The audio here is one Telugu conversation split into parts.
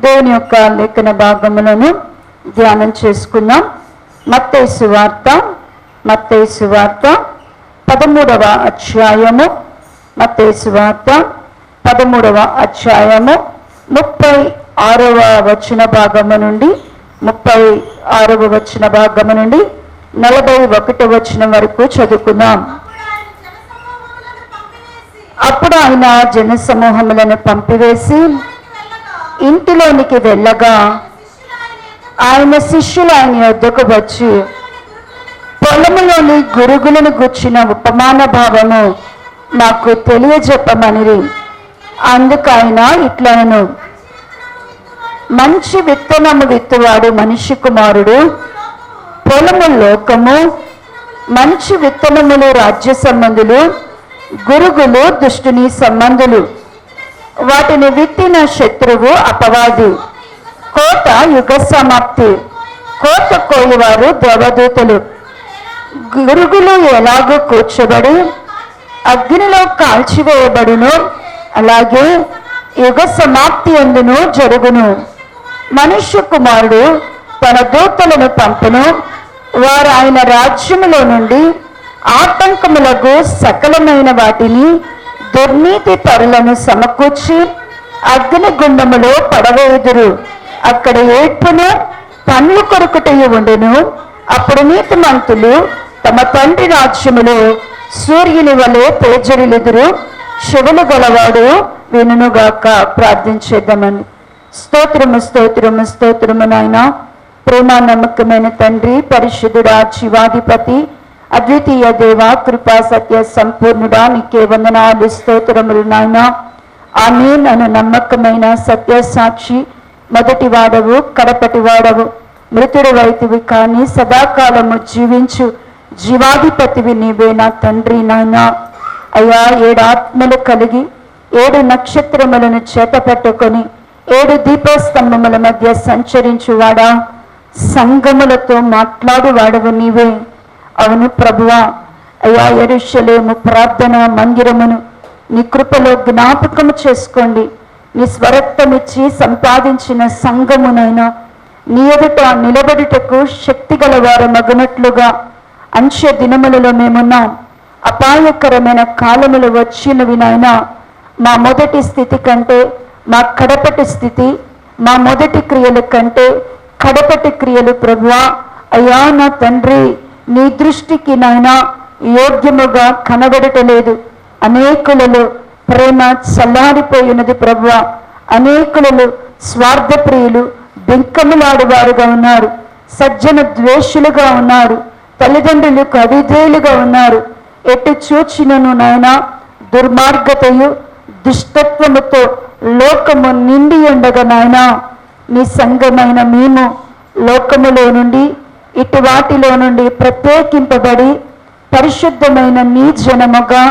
దేవుని యొక్క లేఖన భాగములను ధ్యానం చేసుకుందాం. మత్తయి సువార్త 13వ అధ్యాయము, మత్తయి సువార్త 13వ అధ్యాయము 36వ వచన భాగము నుండి 36వ వచన భాగము నుండి 41వ వచనం వరకు చదువుకుందాం. అప్పుడు ఆయన జనసమూహములను పంపివేసి ఇంటిలోనికి వెళ్ళగా ఆయన శిష్యులు ఆయన యొద్దకు వచ్చి పొలములోని గురుగులను గుర్చిన ఉపమాన భావము నాకు తెలియజెప్పమనిరి. అందుకు ఆయన ఇట్లనను, మంచి విత్తనము విత్తువాడు మనిషి కుమారుడు, పొలము లోకము, మంచి విత్తనములు రాజ్య సంబంధులు, గురుగులు దుష్టుని సంబంధులు. వాటిని విత్తిన శత్రువు అపవాది. కోత యుగ సమాప్తి. కోత కోయవారు దేవదూతలు. గురుగులు ఎలాగో కూర్చోబడి అగ్నిలో కాల్చివేయబడును, అలాగే యుగ సమాప్తి ఎందును జరుగును. మనుష్య కుమారుడు తన దూతలను పంపును, వారు ఆయన రాజ్యములో నుండి ఆటంకములకు సకలమైన వాటిని దుర్నీతి పరులను సమకూర్చి అగ్ని గుండములో పడవేయుదురు. అక్కడ ఏడ్పును పండ్లు కొరుకుటయు ఉండును. అప్పుడు నీతిమంతులు తమ తండ్రి రాజ్యములో సూర్యుని వలె తేజరిల్లుదురు. చెవులు గలవాడు వినుగాక. ప్రార్థించేద్దామని. స్తోత్రము స్తోత్రము స్తోత్రము నాయన, ప్రేమ నమ్మకమైన తండ్రి, పరిశుద్ధుడా, జీవాధిపతి, అద్వితీయ దేవ, కృపా సత్య సంపూర్ణుడా, నీకే వందనాలు స్తోత్రములు నాయన. ఆమేన్. నన్ను నమ్మకమైన సత్య సాక్షి, మొదటి వాడవు కడపటి వాడవు, మృతుడు వైతివి కానీ సదాకాలము జీవించు జీవాధిపతివి నీవే నా తండ్రి నాయన. అయ్యా, 7 ఆత్మలు కలిగి 7 నక్షత్రములను చేత పెట్టుకొని 7 దీపస్తంభముల మధ్య సంచరించువాడా, సంగములతో మాట్లాడువాడవు నీవే. అవును ప్రభువా. అయ్యా, యెరూషలేము ప్రార్థన మందిరమును నీ కృపలో జ్ఞాపకము చేసుకోండి. నీ స్వరక్తమిచ్చి సంపాదించిన సంఘమునైనా నీ ఎదుట నిలబడుటకు శక్తి గల వారు మగునట్లుగా అంచె దినములలో మేమున్నాం. అపాయకరమైన కాలములు వచ్చినవి నాయనా. మా మొదటి స్థితి కంటే మా కడపటి స్థితి, మా మొదటి క్రియల కంటే కడపటి క్రియలు ప్రభువా. అయ్యా నా తండ్రి, నీ దృష్టికి నాయనా యోగ్యముగా కనబడటలేదు. అనేకులలో ప్రేమ చల్లారిపోయినది ప్రభువా. అనేకులలో స్వార్థప్రియులు, బింకములాడువారుగా ఉన్నారు. సజ్జన ద్వేషులుగా ఉన్నారు. తల్లిదండ్రులకు అవిధేయులుగా ఉన్నారు. ఎటు చూచినను నాయనా దుర్మార్గతయు దుష్టత్వముతో లోకము నిండి ఉండగా నాయనా, నీ సంఘమైన మేము లోకములో నుండి ఇటు వాటిలో నుండి ప్రత్యేకింపబడి పరిశుద్ధమైన నీ జనముగా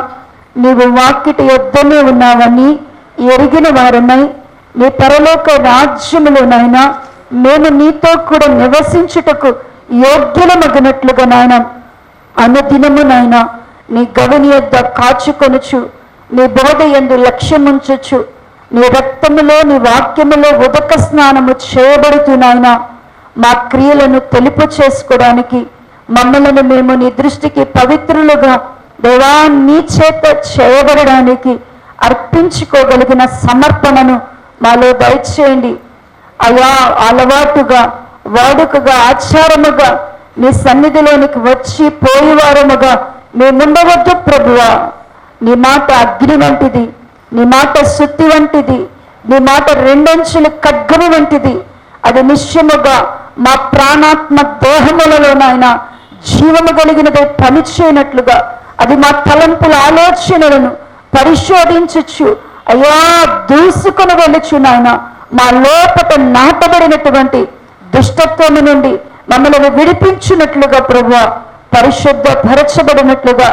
నీవు వాకిటి యొద్దనే ఉన్నావని ఎరిగిన వారమై నీ పరలోక రాజ్యములోనైనా మేము నీతో కూడా నివసించుటకు యోగ్యులమగునట్లుగా నాయన అనుదినమునైనా నీ గవిని యొద్ద కాచుకొనుచు, నీ బోధ యందు లక్ష్యముంచొచ్చు, నీ రక్తములో నీ వాక్యములో ఉదక స్నానము చేయబడుతున్నాయినా మా క్రియలను తెలుపు చేసుకోవడానికి, మమ్మలను మేము నీ దృష్టికి పవిత్రులుగా దేవా నీ చేత చేయబడడానికి అర్పించుకోగలిగిన సమర్పణను మాలో దయచేయండి. అయా, అలవాటుగా వాడుకగా ఆచారముగా నీ సన్నిధిలోనికి వచ్చి పోయేవారముగా మేముండవద్దు ప్రభువా. నీ మాట అగ్ని వంటిది, నీ మాట సుత్తి వంటిది, నీ మాట 2 అంచుల ఖడ్గము వంటిది. అది నిశ్చయముగా మా ప్రాణాత్మ దేహములలోనైనా జీవము కలిగినదే పనిచేయనట్లుగా అది మా తలంపుల ఆలోచనలను పరిశోధించచ్చు. అయ్యా, దూసుకొని వెళ్ళచ్చు నాయన. మా లోపట నాటబడినటువంటి దుష్టత్వము నుండి మమ్మల్ని విడిపించినట్లుగా ప్రభువా, పరిశుద్ధపరచబడినట్లుగా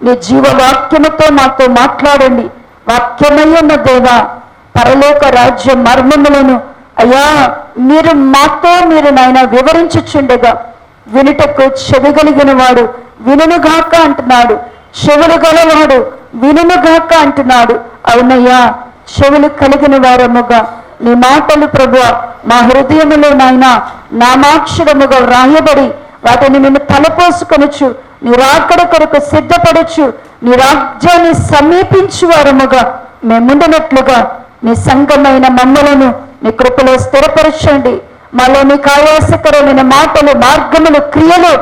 నీ జీవవాక్యముతో మాతో మాట్లాడండి. వాక్యమయ్యున్న దేవా, పరలోక రాజ్య మర్మములను అయ్యా మీరు నాయన వివరించుచుండగా వినుటకు చెవి కలిగిన వాడు వినుగాక అంటున్నాడు. చెవులు గలవాడు వినుగాక అంటున్నాడు. అవునయ్యా, చెవులు కలిగిన వారముగా నీ మాటలు ప్రభువా మా హృదయములో నాయన నామాక్షరముగా వ్రాయబడి వాటిని మేము తలపోసుకొనుచు నీ రాకడ కొరకు సిద్ధపడచ్చు, నీ రాజ్యాన్ని సమీపించు వారముగా మేముండినట్లుగా నీ సంఘమైన మమ్మలను నీ కృపలో స్థిరపరచండి. మాలో నీకు ఆయాసకరమైన మాటలు, మార్గములు, క్రియలు,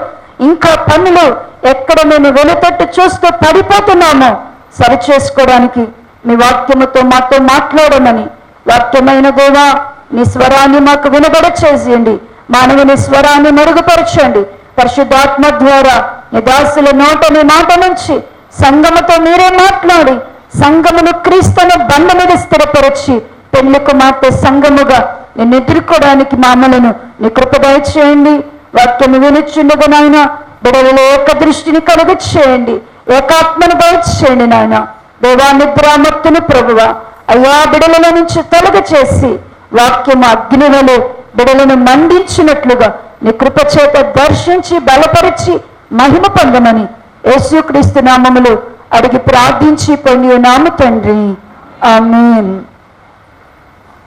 ఇంకా పనులు ఎక్కడ మేము వెలుతట్టు చూస్తూ పడిపోతున్నామో సరిచేసుకోవడానికి మీ వాక్యముతో మాతో మాట్లాడమని, వాక్యమైన దేవా నీ స్వరాన్ని మాకు వినబడ చేసేయండి. మానవుని స్వరాన్ని మెరుగుపరచండి. పరిశుద్ధాత్మ ద్వారా నీ దాసుల నోట నీ మాట నుంచి సంఘముతో మీరే మాట్లాడి సంఘమును క్రీస్తును బండ మీద స్థిరపరిచి పెళ్లి కుమార్తె సంఘముగా నేను ఎదుర్కోవడానికి మామలను నీ కృప దయచేయండి. వాక్యము వినిచుండగా నాయన బిడలలో ఏక దృష్టిని కలుగ చేయండి, ఏకాత్మను దయచేయండి నాయన. దేవా నిద్రామత్తును ప్రభువ అయ్యా బిడల నుంచి తొలగ చేసి వాక్యము అగ్నివలే బిడలను మండించినట్లుగా నీ కృప చేత దర్శించి బలపరిచి మహిమ పొందమని యేసుక్రీస్తు నామములో అడిగి ప్రార్థించి పొంది నాము తండ్రి, ఆమేన్.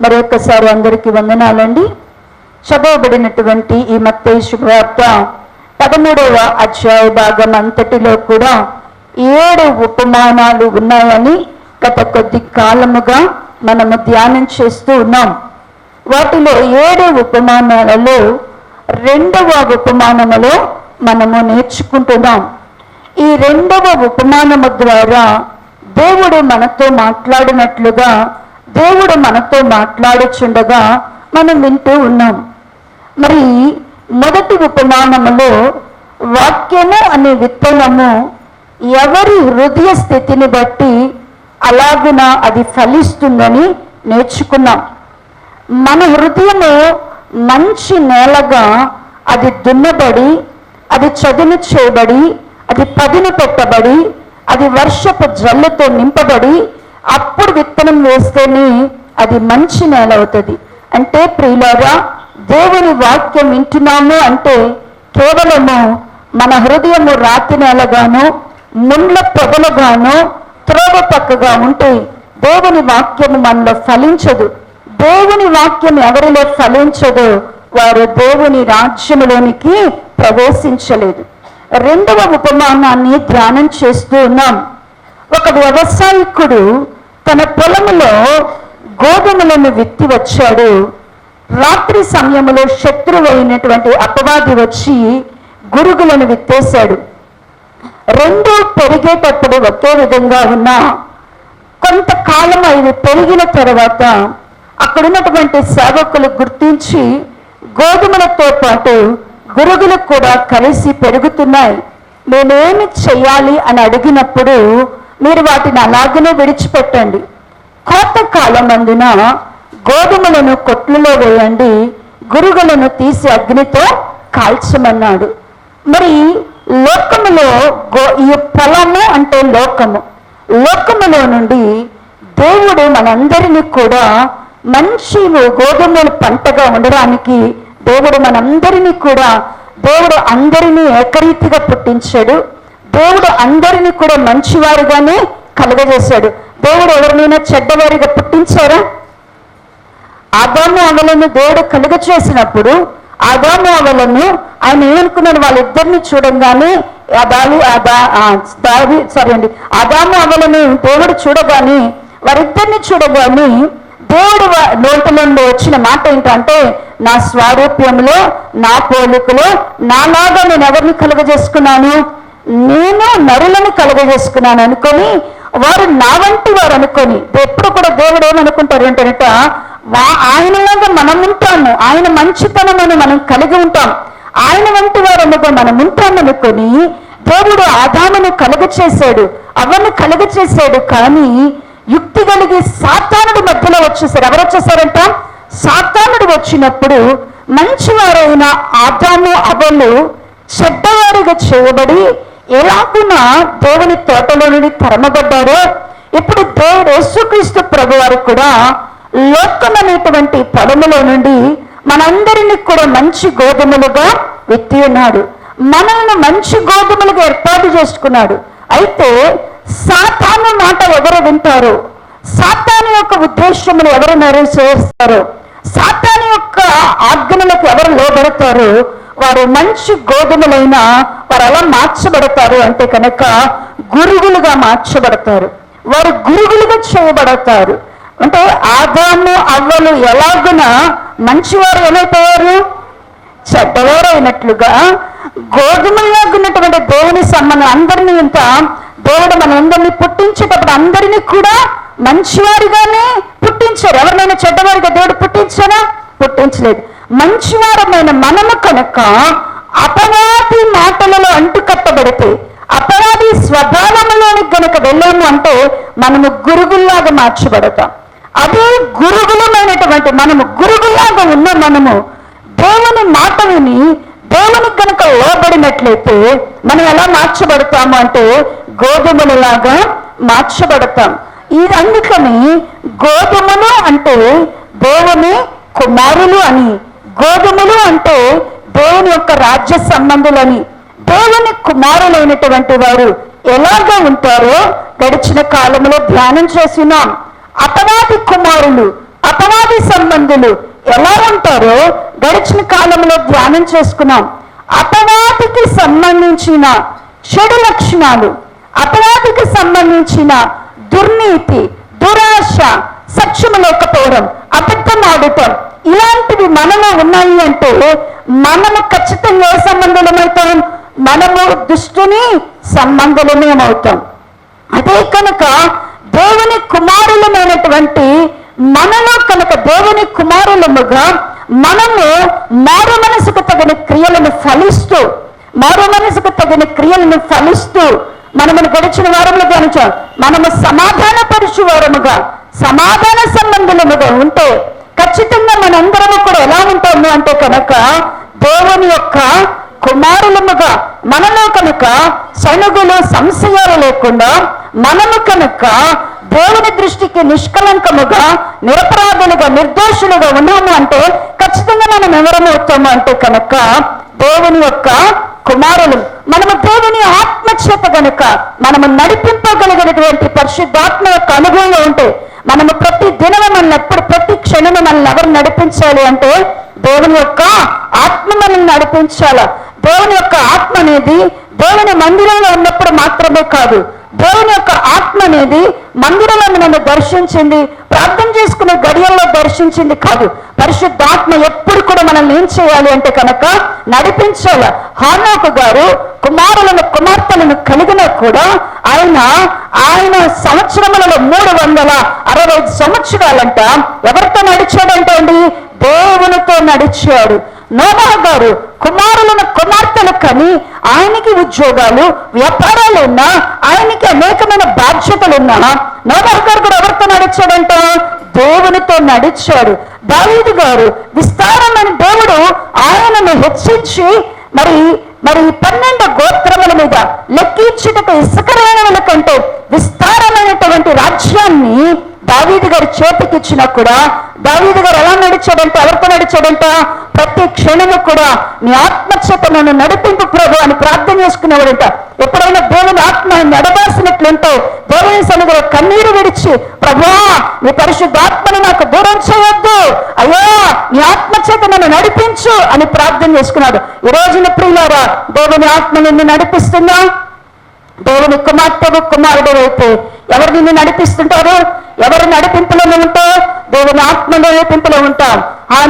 మరొకసారి అందరికీ వందనాలండి. చదవబడినటువంటి ఈ మత్తయి శుభవార్త 13వ అధ్యాయ భాగం అంతటిలో కూడా 7 ఉపమానాలు ఉన్నాయని గత కొద్ది కాలముగా మనము ధ్యానం చేస్తూ ఉన్నాం. వాటిలో 7 ఉపమానాలలో 2వ ఉపమానములో మనము నేర్చుకుంటున్నాం. ఈ 2వ ఉపమానము ద్వారా దేవుడు మనతో మాట్లాడినట్లుగా దేవుడు మనతో మాట్లాడుచుండగా మనం వింటూ ఉన్నాం. మరి మొదటి ఉపమానములో వాక్యము అనే విత్తనము ఎవరి హృదయ స్థితిని బట్టి అలాగున అది ఫలిస్తుందని నేర్చుకున్నాం. మన హృదయము మంచి నేలగా అది దున్నబడి, అది చదును చేయబడి, అది పదును పెట్టబడి, అది వర్షపు జల్లుతో నింపబడి అప్పుడు విత్తనం వేస్తేనే అది మంచి నేల అవుతుంది. అంటే ప్రియులారా, దేవుని వాక్యం వింటున్నాము అంటే కేవలము మన హృదయము రాతి నేలగాను, ముండ్ల పొదలుగాను, త్రోవ పక్కగా ఉంటే దేవుని వాక్యము మనలో ఫలించదు. దేవుని వాక్యం ఎవరిలో ఫలించదో వారు దేవుని రాజ్యములోనికి ప్రవేశించలేదు. 2వ ఉపమానాన్ని ధ్యానం చేస్తూ ఉన్నాం. ఒక వ్యవసాయకుడు తన పొలములో గోధుమలను విత్తి వచ్చాడు. రాత్రి సమయంలో శత్రువైనటువంటి అపవాది వచ్చి గురుగులను విత్తేశాడు. 2 పెరిగేటప్పుడు ఒకే విధంగా ఉన్నా కొంతకాలం అవి పెరిగిన తర్వాత అక్కడున్నటువంటి సేవకులు గుర్తించి గోధుమలతో పాటు గురుగులు కూడా కలిసి పెరుగుతున్నాయి, మేమేమి చెయ్యాలి అని అడిగినప్పుడు మీరు వాటిని అలాగనే విడిచిపెట్టండి, కోతకాలం అందున గోధుమలను కొట్లలో వేయండి, గురుగులను తీసి అగ్నితో కాల్చమన్నాడు. మరి లోకములో ఈ పొలము అంటే లోకములో నుండి దేవుడు మనందరినీ కూడా మంచి గోధుమలు పంటగా ఉండడానికి దేవుడు అందరినీ ఏకరీతిగా పుట్టించాడు. దేవుడు అందరినీ కూడా మంచివారుగానే కలుగజేశాడు. దేవుడు ఎవరినైనా చెడ్డవారిగా పుట్టించారా? ఆదాము హవ్వలను దేవుడు కలుగజేసినప్పుడు ఆదాము హవ్వలను ఆయన ఏమనుకున్నాడు, వాళ్ళిద్దరిని చూడంగానే ఆదాము హవ్వలను దేవుడు చూడగానే వారిద్దరిని చూడగానే దేవుడు నోటిలో వచ్చిన మాట ఏంటంటే, నా స్వారూప్యంలో, నా పోలికలో, నాలాగా నేను ఎవరిని కలుగజేసుకున్నాను, నేను నరులను కలుగజేసుకున్నాను అనుకొని వారు నా వంటి వారు అనుకొని, ఎప్పుడు కూడా దేవుడు ఏమనుకుంటారు ఏంటంట, ఆయనలాగా మనం ఉంటాము, ఆయన మంచితనమని మనం కలిగి ఉంటాం, ఆయన వంటి వారు అనుకో మనం ఉంటామనుకొని దేవుడు ఆదామును కలుగచేశాడు, అవన్నీ కలుగచేశాడు. కానీ యుక్తి కలిగి సాతానుడు మధ్యలో వచ్చేసారు. ఎవరు వచ్చేసారంట? సాతానుడు వచ్చినప్పుడు మంచివారైన ఆదాము హవ్వలు చెడ్డవారుగా చేయబడి ఎలాగున దేవుని తోటలో నుండి తరమబడ్డారో, ఇప్పుడు దేవుడు యేసుక్రీస్తు ప్రభువారు కూడా లోకం అనేటువంటి పొలములో నుండి మనందరినీ కూడా మంచి గోధుమలుగా విత్తి ఉన్నాడు, మనల్ని మంచి గోధుమలుగా ఏర్పాటు చేసుకున్నాడు. అయితే సాతాను మాట ఎవరు వింటారు? సాతాను యొక్క ఉద్దేశములు ఎవరు నెరవేరుస్తారో, సాతాను యొక్క ఆజ్ఞలకు ఎవరు లోబడతారో వారు మంచి గోధుమలైన వారు ఎలా మార్చబడతారు అంటే కనుక గురుగులుగా మార్చబడతారు. వారు గురుగులుగా చేయబడతారు. అంటే ఆదాము అవ్వలు ఎలాగున మంచివారు ఏమైపోయారు, చెడ్డవారు అయినట్లుగా గోధుమలాగున్నటువంటి దేవుని సంబంధం అందరినీ ఇంత దేవుడు మన అందరినీ పుట్టించేటప్పుడు అందరినీ కూడా మంచివారిగానే పుట్టించారు. ఎవరినైనా చెడ్డవారిగా దేవుడు పుట్టించారా? పుట్టించలేదు. మంచివారమైన మనము కనుక అపవాది మాటలలో అంటుకట్టబడితే, అపవాది స్వభావంలోనికి కనుక వెళ్ళాము అంటే మనము గురుగుల్లాగా మార్చబడతాం. అదే గురుగులమైనటువంటి మనము, గురుగుల్లాగా ఉన్న మనము దేవుని మాట విని దేవునికి కనుక లోబడినట్లయితే మనం ఎలా మార్చబడతాము అంటే గోధుమలలాగా మార్చబడతాం. ఇది అందుకని గోధుమలు అంటే దేవుని కుమారులు అని, గోధుమలు అంటే దేవుని యొక్క రాజ్య సంబంధులని. దేవుని కుమారులైనటువంటి వారు ఎలాగా ఉంటారో గడిచిన కాలంలో ధ్యానం చేసినాం. అపవాది కుమారులు, అపవాది సంబంధులు ఎలా ఉంటారో గడిచిన కాలంలో ధ్యానం చేసుకున్నాం. అపవాదికి సంబంధించిన చెడు లక్షణాలు, అపవాదికి సంబంధించిన దుర్నీతి, దురాశ, సత్యము లేకపోవడం, అబద్ధం ఆడటం, ఇలాంటివి మనలో ఉన్నాయి అంటే మనము ఖచ్చితంగా ఏ సంబంధులమవుతాం? మనము దుష్టుని సంబంధులమేమవుతాం. అదే కనుక దేవుని కుమారులమైనటువంటి మనలో కనుక దేవుని కుమారులముగా మనము మారు మనసుకు తగిన క్రియలను ఫలిస్తూ, మారు మనసుకు తగిన క్రియలను ఫలిస్తూ మనము గడిచిన వారంలో ధ్యానించాం. మనము సమాధాన పరుచు వారముగా, సమాధాన సంబంధులముగా ఉంటే ఖచ్చితంగా మనందరము కూడా ఎలా ఉంటాము అంటే కనుక దేవుని యొక్క కుమారులముగా మనలో కనుక సనుగులు సంశయాలు లేకుండా మనము కనుక దేవుని దృష్టికి నిష్కలంకముగా, నిరపరాధులుగా, నిర్దోషులుగా ఉన్నాము అంటే ఖచ్చితంగా మనం ఎవరమవుతాము అంటే కనుక దేవుని యొక్క కుమారులు. మనము దేవుని ఆత్మ చేత కనుక మనము నడిపింపగలిగినటువంటి పరిశుద్ధాత్మ యొక్క అనుభవంలో ఉంటే మనము ప్రతి దినము మనల్ని ఎప్పుడు, ప్రతి క్షణము మనల్ని ఎవరు నడిపించాలి అంటే దేవుని యొక్క ఆత్మ మనల్ని నడిపించాల. దేవుని యొక్క ఆత్మ అనేది దేవుని మందిరంలో ఉన్నప్పుడు మాత్రమే కాదు, దేవుని యొక్క ఆత్మ అనేది మందిరంలో నన్ను దర్శించింది, ప్రార్థన చేసుకునే గడియల్లో దర్శించింది కాదు. పరిశుద్ధాత్మ ఎప్పుడు కూడా మనల్ని ఏం చేయాలి అంటే కనుక నడిపించాల. హానోకు గారు కుమారులను కుమార్తెలను కలిగినా కూడా ఆయన సంవత్సరములలో 365 సంవత్సరాలంట ఎవరితో నడిచాడంటే అండి? దేవునితో నడిచాడు. నోబహు గారు కుమారులను కుమార్తెలు కని ఆయనకి ఉద్యోగాలు, వ్యాపారాలు ఉన్నా, ఆయనకి అనేకమైన బాధ్యతలు ఉన్నా నోబహు గారు కూడా ఎవరితో నడిచాడంట? దేవునితో నడిచాడు. దావీదు గారు విస్తారమైన దేవుడు ఆయనను హెచ్చించి మరి 12 గోత్రముల మీద లెక్కించుటకు ఇసుకరేణుల కంటే విస్తారమైనటువంటి రాజ్యాన్ని దావీదు గారు చేతికిచ్చినా కూడా దావీదు గారు ఎలా నడిచాడంట? ఎవరితో నడిచాడంట? ప్రతి క్షణము కూడా నీ ఆత్మచేత నన్ను నడిపింపు ప్రభు అని ప్రార్థన చేసుకునేవాడంట. ఎప్పుడైనా దేవుని ఆత్మ నడబాసినట్లుంటే దేవుని సన్నిధిలో కన్నీరు విడిచి, ప్రభువా నీ పరిశుద్ధాత్మను నాకు దూరం చేయొద్దు, అయ్యో నీ ఆత్మచేత నన్ను నడిపించు అని ప్రార్థన చేసుకున్నాడు. ఈ రోజున ప్రియులారా, దేవుని ఆత్మ నిన్ను నడిపిస్తుందా? దేవుని కుమార్తెవు కుమారుడు అయితే ఎవరు నిన్ను నడిపిస్తుంటారు? ఎవరు నడిపింపులో ఉంటావు? దేవుని ఆత్మ నడిపింపులో ఉంటాం.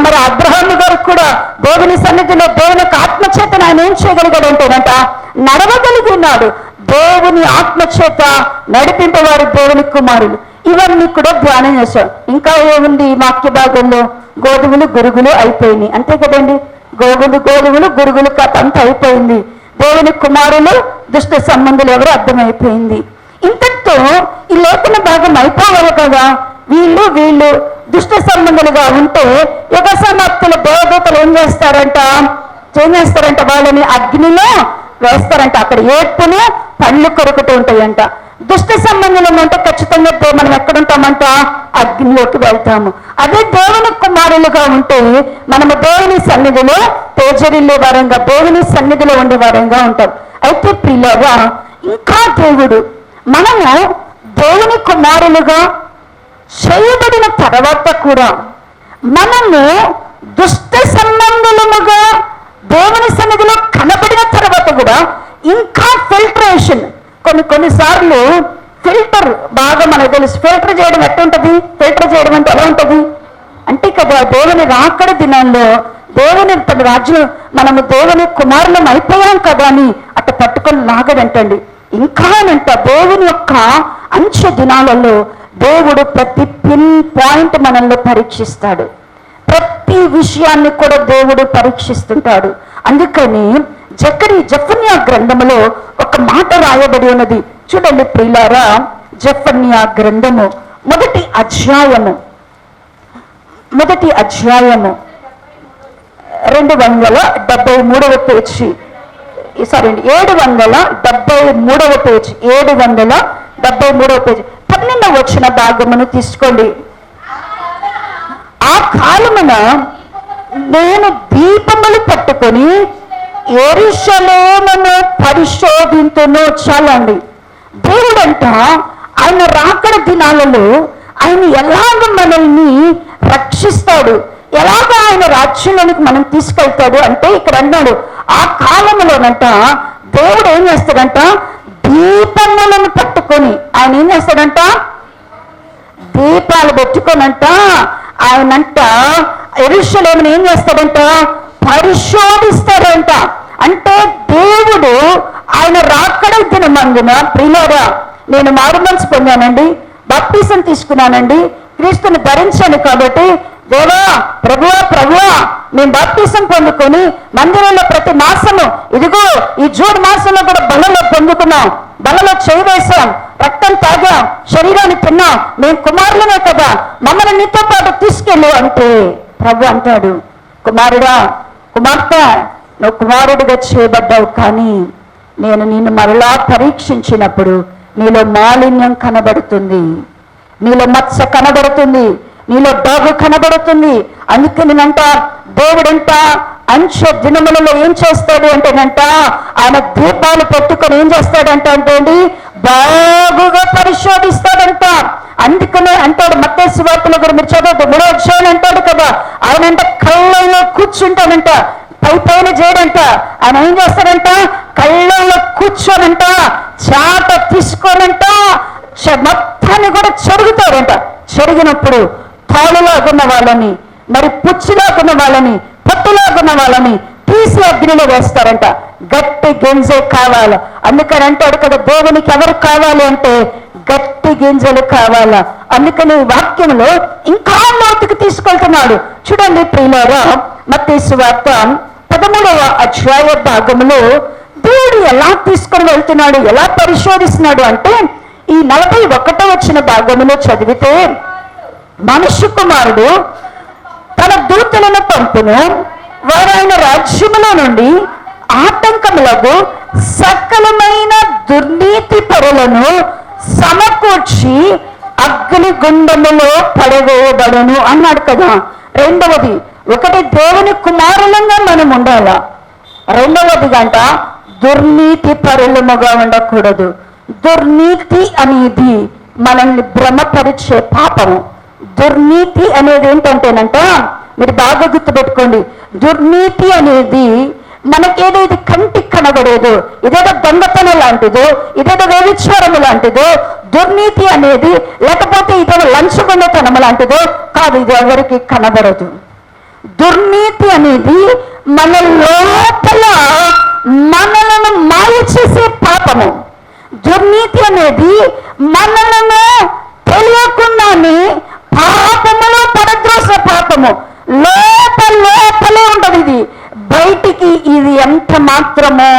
మరి అబ్రహాము గారు కూడా దేవుని సన్నిధిలో దేవుని యొక్క ఆత్మచేతను ఆయన ఏం చేయగలిగాడంటేనంట నడవగలిగినాడు. దేవుని ఆత్మచేత నడిపింపేవారు దేవుని కుమారులు. ఇవన్నీ కూడా ధ్యానం చేశాం. ఇంకా ఏముంది ఈ వాక్య భాగంలో? గోధుమలు గురుగులు అయిపోయినాయి, అంతే కదండి. గోధుమలు గురుగులు కథ అంతా అయిపోయింది. దేవుని కుమారులు దుష్ట సంబంధులు ఎవరు అర్థమైపోయింది. ఇంతటితో ఈ లేఖన భాగం అయిపోవాలి కదా. వీళ్ళు దుష్ట సంబంధులుగా ఉంటే యుగ సమాప్తుల దేవదూతలు ఏం చేస్తారంట? వాళ్ళని అగ్నిలో వేస్తారంట. అక్కడ ఏడ్పును పళ్ళు కొరుకుతూ ఉంటాయంట. దుష్ట సంబంధులు అంటే ఖచ్చితంగా మనం ఎక్కడుంటామంట? అగ్నిలోకి వెళ్తాము. అదే దేవుని కుమారులుగా ఉంటే మనము దేవుని సన్నిధిలో తేజరిల్లే వారంగా, దేవుని సన్నిధిలో ఉండే వారంగా ఉంటాం. అయితే ప్రియులారా, ఇంకా దేవుడు మనము దేవుని కుమారులుగా చేయబడిన తర్వాత కూడా మనము దుష్ట సంబంధులముగా దేవుని సన్నిధిలో కనబడిన తర్వాత కూడా ఇంకా ఫిల్టరేషన్, కొన్నిసార్లు ఫిల్టర్ బాగా మనకు తెలుసు. ఫిల్టర్ చేయడం ఎట్టుంటది? ఫిల్టర్ చేయడం అంటే ఎలా ఉంటుంది అంటే కదా, దేవుని రాకడ దినాల్లో దేవుని తన రాజ్యం మనము దేవుని కుమారులం అయిపోయాం కదా అని అట్ట పట్టుకొని లాగడంటండి. ఇంకా అనంట దేవుని యొక్క అంచె దినాలలో దేవుడు ప్రతి పిన్ పాయింట్ మనల్ని పరీక్షిస్తాడు. ప్రతి విషయాన్ని కూడా దేవుడు పరీక్షిస్తుంటాడు. అందుకని జెఫన్యా గ్రంథములో ఒక మాట రాయబడి ఉన్నది. చూడండి ప్రియులారా, జెఫన్యా గ్రంథము మొదటి అధ్యాయము 273వ పేజీ, 773వ పేజీ, 773వ పేజీ 12వ వచన భాగమును తీసుకోండి. ఆ కాలమున నేను దీపములు పట్టుకొని యెరూషలేమును పరిశోధింతును. చాలండి. దేవుడంట ఆయన రాకడ దినాలలో ఆయన ఎలాగ మనల్ని రక్షిస్తాడు, ఎలాగ ఆయన రాజ్యంలోనికి మనం తీసుకెళ్తాడు అంటే ఇక్కడ అన్నాడు, ఆ కాలంలోనంట దేవుడు ఏం చేస్తాడంట, దీపములను పట్టుకొని ఆయన ఏం చేస్తాడంట, దీపాలు పెట్టుకోనంట ఆయనంట యెరూషలేమును ఏం చేస్తాడంట, పరిశోధిస్తాడంట. అంటే దేవుడు ఆయన రాకడ దినమందున, ప్రియులారా నేను మారుమనసు పొందానండి, బాప్టిజం తీసుకున్నానండి, క్రీస్తుని ధరించాను కాబట్టి దేవా ప్రభువా మేము బాప్టిజం పొందుకొని మందిరంలో ప్రతి మాసము, ఇదిగో ఈ జూన్ మాసంలో కూడా బలలో పొందుకున్నాం, బలలో చేయి వేశాం, రక్తం తాగాం, శరీరాన్ని తిన్నాం, మేము కుమారులనే కదా, మమ్మల్ని నీతో పాటు తీసుకెళ్ళు అంటే ప్రభు అంటాడు, కుమారుడా కుమార్తె నువ్వు కుమారుడిగా చేయబడ్డావు, కానీ నేను నిన్ను మరలా పరీక్షించినప్పుడు నీలో మాలిన్యం కనబడుతుంది, నీలో మత్స కనబడుతుంది, నీలో డాగు కనబడుతుంది. అందుకనినంట దేవుడంట అంచె దినములలో ఏం చేస్తాడు అంటేనంట ఆయన దీపాలు పెట్టుకొని ఏం చేస్తాడంట అంటే అండి, బాగుగా పరిశోధిస్తాడంట. అందుకనే అంటాడు మత్తయి సువార్తలో కూడా మీరు చదవద్దు, 3వ అధ్యాయం అంటాడు కదా, ఆయన అంటే కళ్ళలో కూర్చుంటాడంట, పైన చేయడంట. ఆయన ఏం చేస్తాడంట, కళ్ళలో కూర్చోనంట, చాట తీసుకోనంట, మొత్తాన్ని కూడా చెరుగుతాడంట. చెరిగినప్పుడు తాళులాగున్న వాళ్ళని, మరి పుచ్చిలాగున్న వాళ్ళని, పొట్టులాగున్న వాళ్ళని తీసి అగ్నిలో వేస్తారంట. గట్టి గింజే కావాలి. అందుకని అంటాడు కదా, దేవునికి ఎవరు కావాలి అంటే గట్టి గింజలు కావాలా. అందుకని వాక్యంలో ఇంకా లోతుకు తీసుకెళ్తున్నాడు. చూడండి ప్రియులారా, మత్తయి సువార్త 13వ అధ్యాయ భాగంలో దేవుడు ఎలా తీసుకొని వెళ్తున్నాడు, ఎలా పరిశోధిస్తున్నాడు అంటే ఈ 41వ వచన భాగంలో చదివితే, మనుష్య కుమారుడు తన దూతలను పంపును, వారు ఆయన రాజ్యములో నుండి ఆటంకములకు సకలమైన దుర్నీతి పరులను సమకూర్చి అగ్ని గుండములో పడవేయబడును అన్నాడు కదా. రెండవది, ఒకటి దేవుని కుమారులంగా మనం ఉండాలా, రెండవది గంట దుర్నీతి పరులముగా ఉండకూడదు. దుర్నీతి అనేది మనల్ని భ్రమపరిచే పాపము. దుర్నీతి అనేది ఏంటంటేనంట, మీరు బాగా గుర్తుపెట్టుకోండి, దుర్నీతి అనేది మనకేదో ఇది కంటికి కనబడేదో, ఇదేదో దొంగతనం లాంటిదో, ఇదేదో వ్యభిచారము లాంటిదో దుర్నీతి అనేది, లేకపోతే ఇదేదో లంచగొండతనం లాంటిదో కాదు, ఇది ఎవరికి కనబడదు. దుర్నీతి అనేది మన లోపల మనలను మాయ చేసే పాపము. దుర్నీతి అనేది మనలను తెలియకుండానే పాపములో పడద్రోసే పాపము. లోపలే ఉండదు ఇది, బయటికి ఇది ఎంత మాత్రమో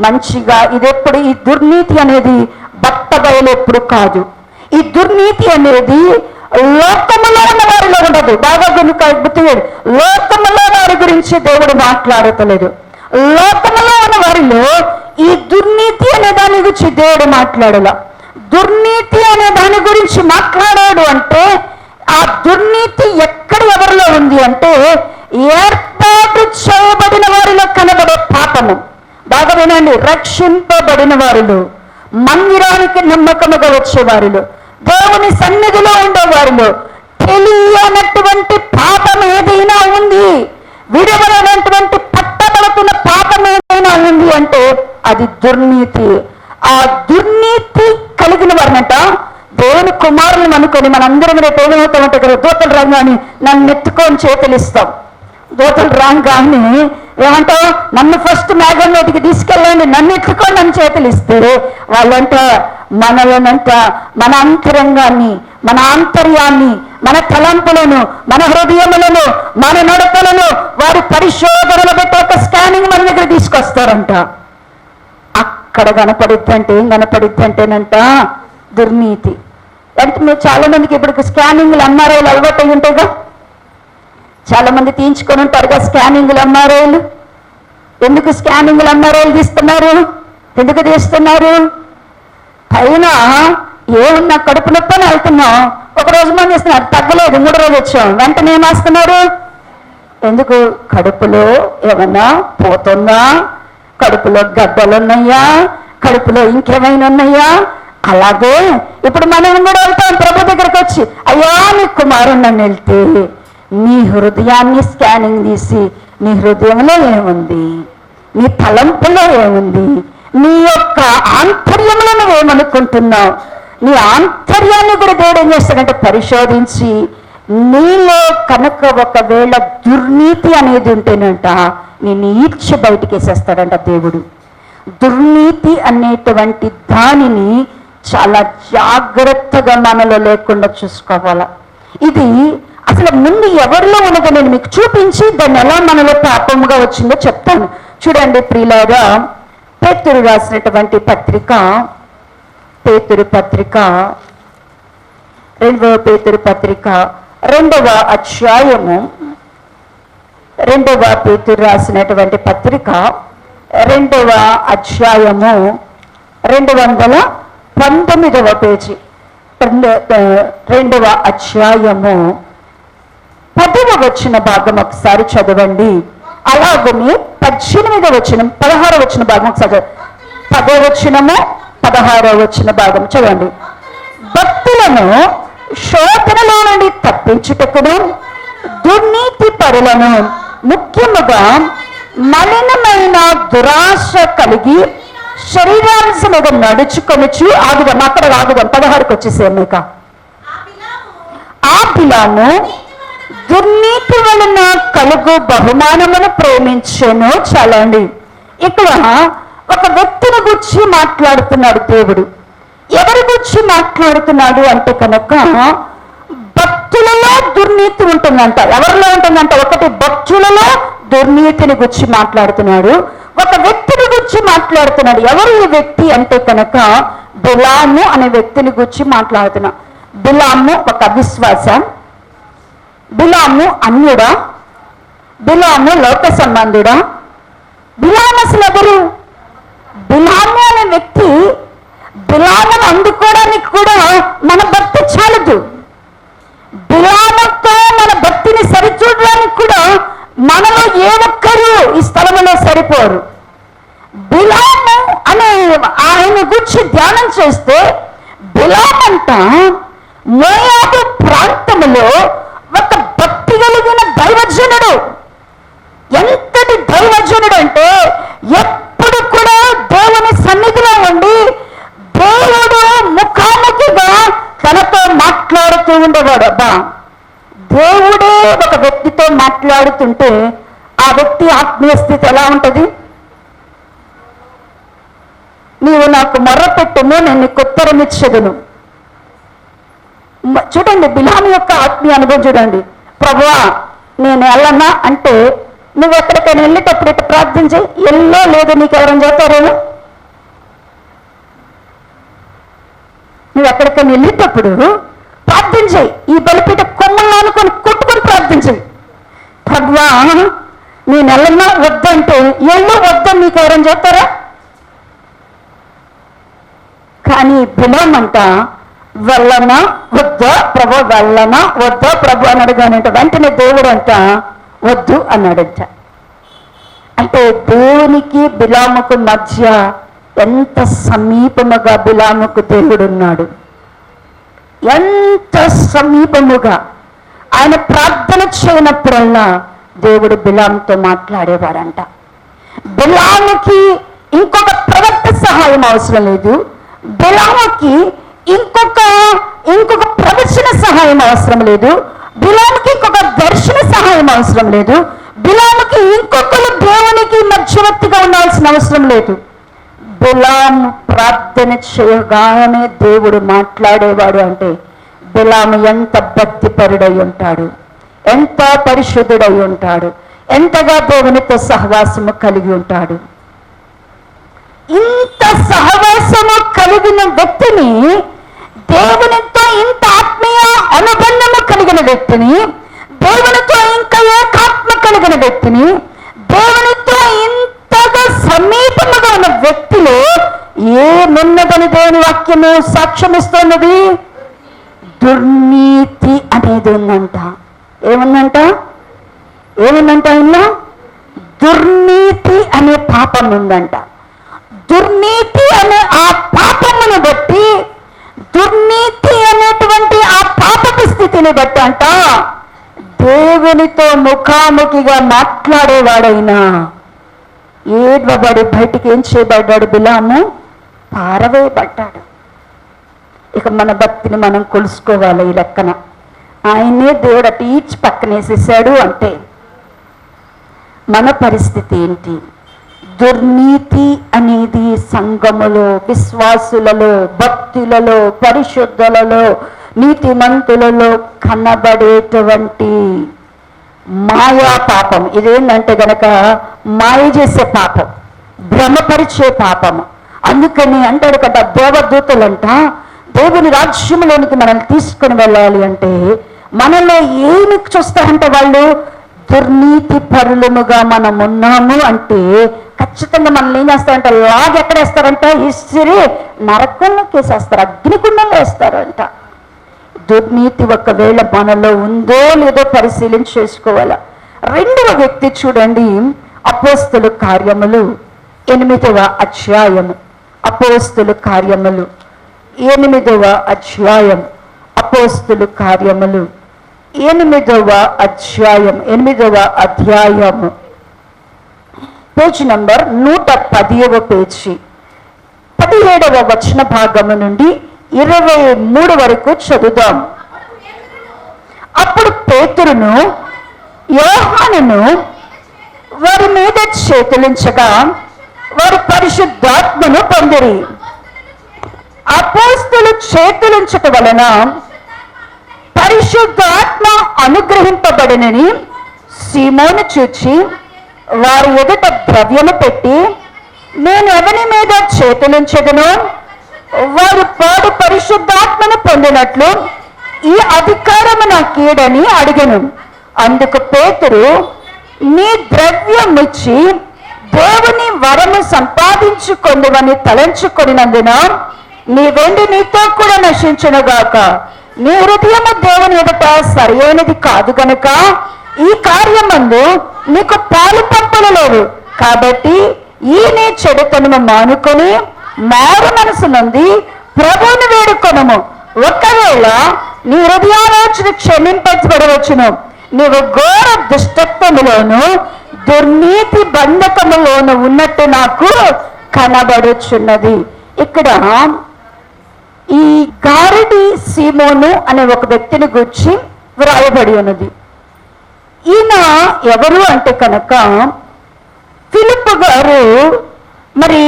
మంచిగా ఇది ఎప్పుడు, ఈ దుర్నీతి అనేది బట్ట బయలు ఎప్పుడు కాదు. ఈ దుర్నీతి అనేది లోకములో ఉన్న వారిలో ఉండదు. బాగా గుర్తులేదు, లోకములో వారి గురించి దేవుడు మాట్లాడతలేదు. లోకములో ఉన్న వారిలో ఈ దుర్నీతి అనే దాని గురించి దేవుడు మాట్లాడాల. దుర్నీతి అనే దాని గురించి మాట్లాడాడు అంటే ఆ దుర్నీతి ఎక్కడ ఎవరిలో ఉంది అంటే ఏర్పాటు చేయబడిన వారిలో కనబడే పాపము. బాగా వినండి, రక్షింపబడిన వారిలో, మందిరానికి నమ్మకముగా వచ్చే వారిలో, దేవుని సన్నిధిలో ఉండేవారిలో తెలియనటువంటి పాపం ఏదైనా ఉంది, విడవలైనటువంటి పట్టబడుతున్న పాపం ఏదైనా ఉంది అంటే అది దుర్నీతి. ఆ దుర్నీతి కలిగిన వారినంట దేవుని కుమారులను అనుకొని మనందరం రేపు ఏమవుతామంటే కదా, దూతలు రంగాని నన్ను ఎత్తుకొని చేతులిస్తాం. దూతలు రాగానే ఏమంటావు, నన్ను ఫస్ట్ మేఘం నోటికి తీసుకెళ్ళండి, నన్ను ఎత్తుకొని నన్ను చేతులు ఇస్తే వాళ్ళంట మనలోనంట మన అంతరంగాన్ని, మన ఆంతర్యాన్ని, మన తలంపులను, మన హృదయములను, మన నడకలను వారి పరిశోధనలు పెట్టి ఒక స్కానింగ్ మన దగ్గర తీసుకొస్తారంట. అక్కడ కనపడిద్ది అంటే ఏం కనపడిద్ది అంటేనంట దుర్నీతి. అంటే మీరు చాలా మందికి ఇప్పుడు స్కానింగ్లు ఎంఆర్ఐలు అలవాటు అయి ఉంటాయిగా, చాలా మంది తీయించుకొని ఉంటారుగా స్కానింగ్లు ఎంఆర్ఐలు. ఎందుకు స్కానింగ్లు ఎంఆర్ఐలు తీస్తున్నారు? ఎందుకు తీస్తున్నారు? పైన ఏమన్నా కడుపు నొప్పి అని వెళ్తున్నాం, ఒకరోజు మంది ఇస్తున్నారు, తగ్గలేదు, 3 రోజులు వచ్చాం, వెంటనే ఏమేస్తున్నారు? ఎందుకు? కడుపులో ఏమన్నా పోతుందా, కడుపులో గడ్డలు ఉన్నాయా, కడుపులో ఇంకేమైనా ఉన్నాయా? అలాగే ఇప్పుడు మనం కూడా వెళ్తాం ప్రభు దగ్గరకు వచ్చి, అయ్యా నీ కుమారుడు నన్ను వెళ్తే నీ హృదయాన్ని స్కానింగ్ తీసి నీ హృదయంలో ఏముంది, నీ తలంపులో ఏముంది, నీ యొక్క ఆంతర్యంలో నువ్వేమనుకుంటున్నావు, నీ ఆంతర్యాన్ని కూడా దేవుడు ఏం చేస్తాడంటే పరిశోధించి నీలో కనుక ఒకవేళ దుర్నీతి అనేది ఉంటేనంట నేను ఈడ్చి బయటికి వేసేస్తాడంట దేవుడు. దుర్నీతి అనేటువంటి దానిని చాలా జాగ్రత్తగా మనలో లేకుండా చూసుకోవాలా. ఇది అసలు ముందు ఎవరిలో ఉన్నదో నేను మీకు చూపించి దాన్ని ఎలా మనలో పాపముగా వచ్చిందో చెప్తాను. చూడండి ప్రియులారా, పేతురు రాసినటువంటి పత్రిక, పేతురు పత్రిక 2వ పేతురు పత్రిక 2వ అధ్యాయము, 2వ పేతురు రాసినటువంటి పత్రిక 2వ అధ్యాయము 219వ పేజీ, 2వ అధ్యాయము 10వ వచన భాగం ఒకసారి చదవండి. అలాగని 18వ వచనం 16వ వచన భాగం ఒకసారి 10వ వచనము 16వ వచన భాగం చదవండి. భక్తులను శోధనలో నుండి తప్పించుటకును దుర్నీతి పరులను ముఖ్యముగా మలినమైన దురాశ కలిగి శరీరాంశముగా నడుచుకొనుచు ఆగుదాం, అక్కడ ఆగుదాం, 16కి వచ్చేసేమిక. ఆ బిలాము దుర్నీతి వలన కలుగు బహుమానమును ప్రేమించెను. చాలండి, ఇక్కడ ఒక వ్యక్తిని గురించి మాట్లాడుతున్నాడు దేవుడు. ఎవరి గురించి మాట్లాడుతున్నాడు అంటే కనుక భక్తులలో దుర్నీతి ఉంటుందంట. ఎవరిలో ఉంటుందంట? ఒకటి భక్తులలో దుర్నీతిని గురించి మాట్లాడుతున్నాడు, ఒక వ్యక్తిని గురించి మాట్లాడుతున్నాడు. ఎవరు ఈ వ్యక్తి అంటే కనుక బిలాము అనే వ్యక్తిని గురించి మాట్లాడుతున్నా. బిలాము ఒక అవిశ్వాస, బిలాము అన్యుడా, బిలాము లోక సంబంధుడా? బిలాము అసలు ఎవరు? బిలాము అనే వ్యక్తి, బిలామును అందుకోవడానికి కూడా మన భక్తి చాలదు. బిలాముతో మన భక్తిని సరిచూడడానికి కూడా మనలో ఏ ఒక్కరు ఈ స్థలంలో సరిపోరు. బిలాము అనే ఆయన గురించి ధ్యానం చేస్తే బిలామంట మోయాబు ప్రాంతములో ఒక భక్తి కలిగిన దైవజనుడు. ఎంతటి దైవజనుడు అంటే ఎప్పుడు కూడా దేవుని సన్నిధిలో ఉండి దేవుడు ముఖాముఖిగా తనతో మాట్లాడుతూ ఉండేవాడు. అబ్బా, దేవుడే ఒక వ్యక్తితో మాట్లాడుతుంటే ఆ వ్యక్తి ఆత్మీయ స్థితి ఎలా ఉంటుంది? నీవు నాకు మొర్రపెట్టుము, నేను నీకు ఉత్తరం ఇచ్చేదను. చూడండి బిలాము యొక్క ఆత్మీయ అనుభవం చూడండి. ప్రభువా నేను వెళ్ళనా అంటే నువ్వు ఎక్కడికైనా వెళ్ళేటప్పుడు ఇట్లా ప్రార్థన చేయి, ఎల్లో లేదు నీకు ఎవరైనా చెప్తారేమో. నువ్వు ఎక్కడికైనా వెళ్ళేటప్పుడు ప్రార్థన చేయి, ఈ బలిపీట కొమ్మలను అనుకొని కొట్టుకొని ప్రార్థన చేయి. ప్రభువా నేను వెళ్ళనా వద్దంటే ఎల్లో వద్దని నీకు ఎవరైనా చెప్తారా? కానీ బిలామంట వెళ్ళనా వద్దా ప్రభు, వెళ్ళనా వద్దా ప్రభు అని అడగానంట. వెంటనే దేవుడు అంట వద్దు అన్నాడంట. అంటే దేవునికి బిలాముకు మధ్య ఎంత సమీపముగా బిలాముకు దేవుడు ఉన్నాడు. ఎంత సమీపముగా ఆయన ప్రార్థన చేయనప్పుడల్లా దేవుడు బిలాముతో మాట్లాడేవాడంట. బిలాముకి ఇంకొక ప్రవక్త సహాయం అవసరం లేదు, బిలాముకి ఇంకొక ప్రవచన సహాయం అవసరం లేదు, బిలాముకి ఇంకొక దర్శన సహాయం అవసరం లేదు, బిలాముకి ఇంకొకరు దేవునికి మధ్యవర్తిగా ఉండాల్సిన అవసరం లేదు. బిలాము ప్రార్థన చేయగానే దేవుడు మాట్లాడేవాడు. అంటే బిలాము ఎంత భక్తిపరుడై ఉంటాడు, ఎంత పరిశుద్ధుడై ఉంటాడు, ఎంతగా దేవునితో సహవాసము కలిగి ఉంటాడు. ఇంత సహవాసము కలిగిన వ్యక్తిని, దేవునితో ఇంత ఆత్మీయ అనుబంధము కలిగిన వ్యక్తిని, దేవునితో ఇంకా ఏకాత్మ కలిగిన వ్యక్తిని, దేవునితో ఇంతగా సమీపముగా ఉన్న వ్యక్తిలో ఏమున్నదని దేవుని వాక్యము సాక్ష్యమిస్తున్నది? దుర్నీతి అనేది ఉందంట. ఏముందంట? ఇందులో దుర్నీతి అనే పాపం ఉందంట. దుర్నీతి అనే ఆ పాపమును బట్టి, దుర్నీతి అనేటువంటి ఆ పాపపు స్థితిని బట్టి అంట దేవునితో ముఖాముఖిగా మాట్లాడేవాడైనా ఏడ్వబడి బయటికి ఏం చేయబడ్డాడు? బిలాము పారవేయబడ్డాడు. ఇక మన భక్తిని మనం కొలుసుకోవాలి ఈ లెక్కన. ఆయనే దేవుడు అటు ఈడ్చి పక్కనేసేసాడు అంటే మన పరిస్థితి ఏంటి? దుర్నీతి అనేది సంఘములో, విశ్వాసులలో, భక్తులలో, పరిశుద్ధులలో, నీతిమంతులలో కనబడేటువంటి మాయా పాపం. ఇదేంటంటే గనక మాయ చేసే పాపం, భ్రమపరిచే పాపము. అందుకని అంటాడు కదా, దేవదూతలంట దేవుని రాజ్యంలోనికి మనల్ని తీసుకుని వెళ్ళాలి అంటే మనలో ఏమి చూస్తారంటే వాళ్ళు దుర్నీతి పరులముగా మనం ఉన్నాము అంటే ఖచ్చితంగా మనల్ని ఏం చేస్తారంటే లాగ్ ఎక్కడేస్తారంట? ఇసిరి నరకంలోకి వేసేస్తారు, అగ్నిగుండంలో వేస్తారంట. దుర్నీతి ఒకవేళ మనలో ఉందో లేదో పరిశీలన చేసుకోవాలి. రెండవ వ్యక్తి చూడండి, అపోస్తుల కార్యములు 8వ అధ్యాయము. అపోస్తుల కార్యములు 8వ అధ్యాయం. అపోస్తుల కార్యములు 8వ అధ్యాయము, పేజీ నంబర్ 110వ పేజీ, 17వ వచన భాగము నుండి 23 వరకు చదువుదాం. అప్పుడు పేతురును యోహానును వారి మీద చేతులుంచగా వారు పరిశుద్ధాత్మను పొందిరి. అపోస్తులు చేతులుంచట వలన పరిశుద్ధాత్మ అనుగ్రహింపబడినని సీమోను చూచి వారి ఎదుట ద్రవ్యము పెట్టి, నేను ఎవరి మీద చేతులుంచెదనో వారు పాడు పరిశుద్ధాత్మను పొందినట్లు ఈ అధికారము నాకీడని అడిగెను. అందుకు పేతురు, నీ ద్రవ్యమిచ్చి దేవుని వరము సంపాదించుకొందువని తలంచుకొనినందున నీ వెండి నీతో కూడా నశించునుగాక. నీ హృదయము దేవుని ఎదుట సరి అయినది కాదు గనుక ఈ కార్యమందు నీకు పాలు పంపులు లేవు. కాబట్టి ఈ నీ చెడుతనము మానుకొని మారు మనసు నుండి ప్రభువుని వేడుకొనుము. ఒకవేళ నీ హృదయాలోచన క్షమింపబడవచ్చును. నీవు ఘోర దుష్టత్వములోను దుర్నీతి బంధకములోను ఉన్నట్టు నాకు కనబడుచున్నది. ఇక్కడ ఈ గారడి సీమోను అనే ఒక వ్యక్తిని గురించి వ్రాయబడి ఉన్నది. ఈయన ఎవరు అంటే కనుక ఫిలిప్పు గారు మరి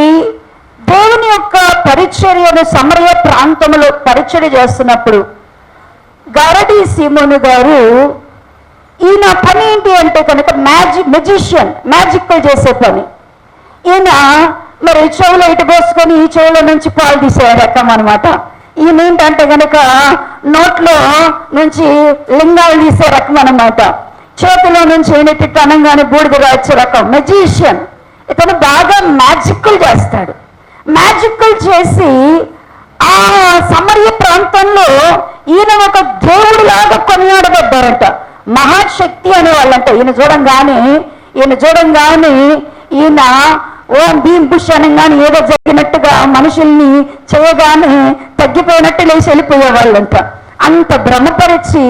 దేవుని యొక్క పరిచర్యను సమరయ ప్రాంతంలో పరిచర్య చేస్తున్నప్పుడు గారడి సీమోను గారు, ఈయన పని ఏంటి అంటే కనుక మ్యాజిక్ చేసే పని. ఈయన మరి చెవులో ఇటు పోసుకొని ఈ చెవులో నుంచి పాలు తీసే రకం అనమాట. ఈయన ఏంటంటే కనుక నోట్లో నుంచి లింగాలు తీసే రకం అనమాట. చేతిలో నుంచి ఏంటి అనగానే బూడిదగా వచ్చే రకం మెజిషియన్. ఇతను బాగా మ్యాజిక్లు చేస్తాడు. మ్యాజిక్లు చేసి ఆ సమరయ ప్రాంతంలో ఈయన ఒక దేవుడు లాగా కొనియాడబడ్డారంట. మహాశక్తి అనేవాళ్ళంట. ఈయన చూడంగానే ఈయన ఓం భీం బుష్ అనగానే ఏదో జరిగినట్టుగా మనుషుల్ని చేయగానే తగ్గిపోయినట్టు లేచి వెళ్ళిపోయేవాళ్ళంట. అంత భ్రమపరిచి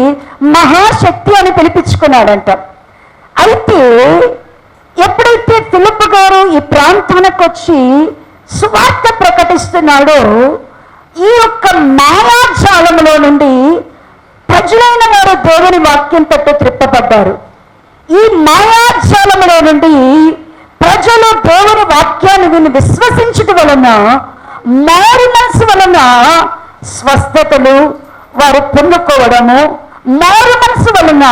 మహాశక్తి అని పిలిపించుకున్నాడంట. అయితే ఎప్పుడైతే ఫిలిప్పు గారు ఈ ప్రాంతానికి వచ్చి సువార్త ప్రకటిస్తున్నాడో, ఈ యొక్క మాయాజాలంలో నుండి ప్రజలైన వారు దేవుని వాక్యం తట్టు త్రిప్పబడ్డారు. ఈ మాయాజాలంలో నుండి ప్రజలు దేవుని వాక్యాన్ని విని విశ్వసించడం వలన, మారు మనసు వలన స్వస్థతలు వారు పొందుకోవడము, మారు మనసు వలన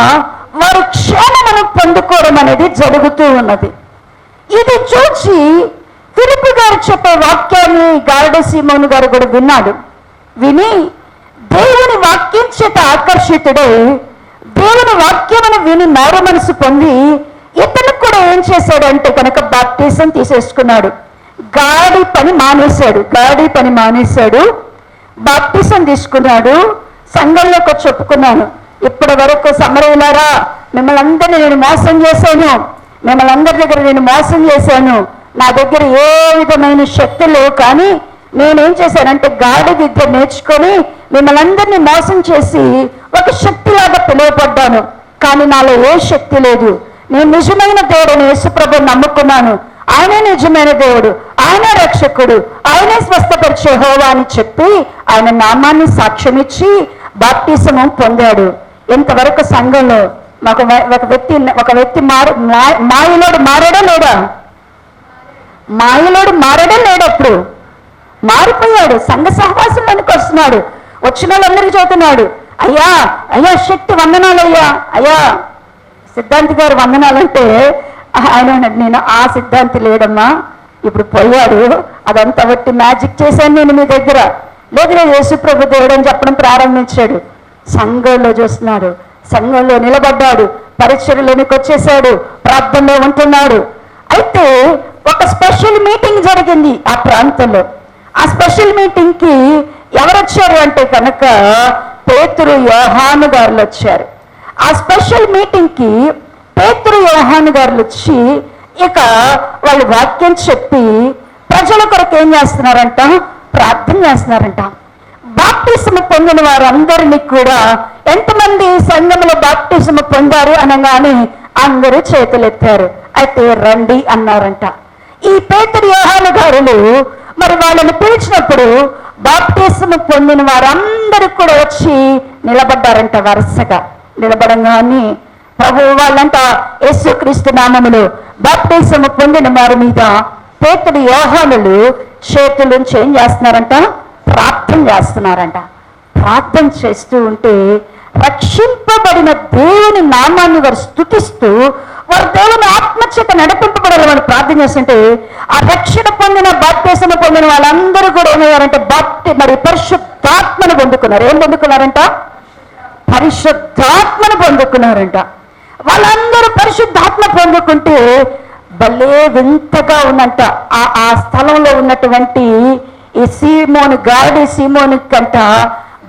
వారు క్షేమమును పొందుకోవడం అనేది జరుగుతూ ఉన్నది. ఇది చూసి ఫిలిప్పు గారు చెప్పే వాక్యాన్ని గారడీ సీమోను గారు కూడా విన్నాడు. విని దేవుని వాక్యం చేత ఆకర్షితుడై దేవుని వాక్యమును విని మారు మనసు పొంది ఇతను కూడా ఏం చేశాడంటే కనుక బాప్టిజం తీసేసుకున్నాడు. గాడి పని మానేశాడు, బాప్టిజం తీసుకున్నాడు. సంఘంలోకి వచ్చి చెప్పుకున్నాను, ఇప్పటి వరకు సమరయులారా, మిమ్మల్ని అందరినీ నేను మోసం చేశాను, మిమ్మల్ని అందరి దగ్గర నేను మోసం చేశాను, నా దగ్గర ఏ విధమైన శక్తి లేవు, కానీ నేనేం చేశానంటే గాడి విద్య నేర్చుకొని మిమ్మల్ని అందరినీ మోసం చేసి ఒక శక్తిలాగా పిలువపడ్డాను. కానీ నాలో ఏ శక్తి లేదు. నేను నిజమైన దేవుడిని యేసుప్రభుని నమ్ముకున్నాను. ఆయనే నిజమైన దేవుడు, ఆయనే రక్షకుడు, ఆయనే స్వస్థపరిచే యెహోవా అని చెప్పి ఆయన నామాన్ని సాక్ష్యమిచ్చి బాప్టిజము పొందాడు. ఇంతవరకు సంఘంలో ఒక వ్యక్తి మాయలోడు మారాడా లేడా? మాయలోడు మారాడా లేడు? అప్పుడు మారిపోయాడు. సంఘ సహవాసంలోనికి వస్తున్నాడు. వచ్చిన వాళ్ళందరికీ చదువుతున్నాడు, అయ్యా అయ్యా శక్తి వందనాలు, అయ్యా సిద్ధాంతి గారు వందనాలంటే ఆయన నేను ఆ సిద్ధాంతి లేడమ్మా, ఇప్పుడు పోయాడు, అదంతా బట్టి మ్యాజిక్ చేశాను నేను మీ దగ్గర, లేదు నేను యేసుప్రభు దేవుడు అని చెప్పడం ప్రారంభించాడు. సంఘంలో చూస్తున్నాడు, సంఘంలో నిలబడ్డాడు, పరిచర్యలోనికి వచ్చేసాడు, ప్రార్థనలో ఉంటున్నాడు. అయితే ఒక స్పెషల్ మీటింగ్ జరిగింది ఆ ప్రాంతంలో. ఆ స్పెషల్ మీటింగ్కి ఎవరు వచ్చారు అంటే కనుక పేతురు యోహాను గారు వచ్చారు. ఆ స్పెషల్ మీటింగ్కి పేతురు యోహాను గారు వచ్చి ఇక వాళ్ళు వాక్యం చెప్పి ప్రజల కొరకు ఏం చేస్తున్నారంట? ప్రార్థన చేస్తున్నారంట. బాప్టిజము పొందిన వారందరినీ కూడా ఎంతమంది సంఘంలో బాప్టిజము పొందారు అనగానే అందరూ చేతులెత్తారు. అయితే రండి అన్నారంట. ఈ పేతురు యోహాను గారులు మరి వాళ్ళని పిలిచినప్పుడు బాప్టిజము పొందిన వారందరూ కూడా వచ్చి నిలబడ్డారంట. వరుసగా నిలబడంగానే ప్రభు వాళ్ళంతా యేసుక్రీస్తు నామములో బాప్టిజము పొందిన వారి మీద పేతురు యోహానులు చేతులుంచి ఏం చేస్తున్నారంట? ప్రార్థన చేస్తున్నారంట. ప్రార్థన చేస్తూ ఉంటే రక్షింపబడిన దేవుని నామాన్ని వారు స్తుతిస్తూ వారు దేవుని ఆత్మచేత నడిపింపబడాలని ప్రార్థన చేస్తుంటే ఆ రక్షణ పొందిన బాప్టిజము పొందిన వాళ్ళందరూ కూడా ఏమయ్యారంటే మరి పరిశుద్ధాత్మను పొందుకున్నారు. ఏం పొందుకున్నారంట? పరిశుద్ధాత్మను పొందుకున్నారంట. వాళ్ళందరూ పరిశుద్ధాత్మ పొందుకుంటే భలే వింతగా ఉందంట. ఆ స్థలంలో ఉన్నటువంటి ఈ సీమోను గారడీ సీమోను కంట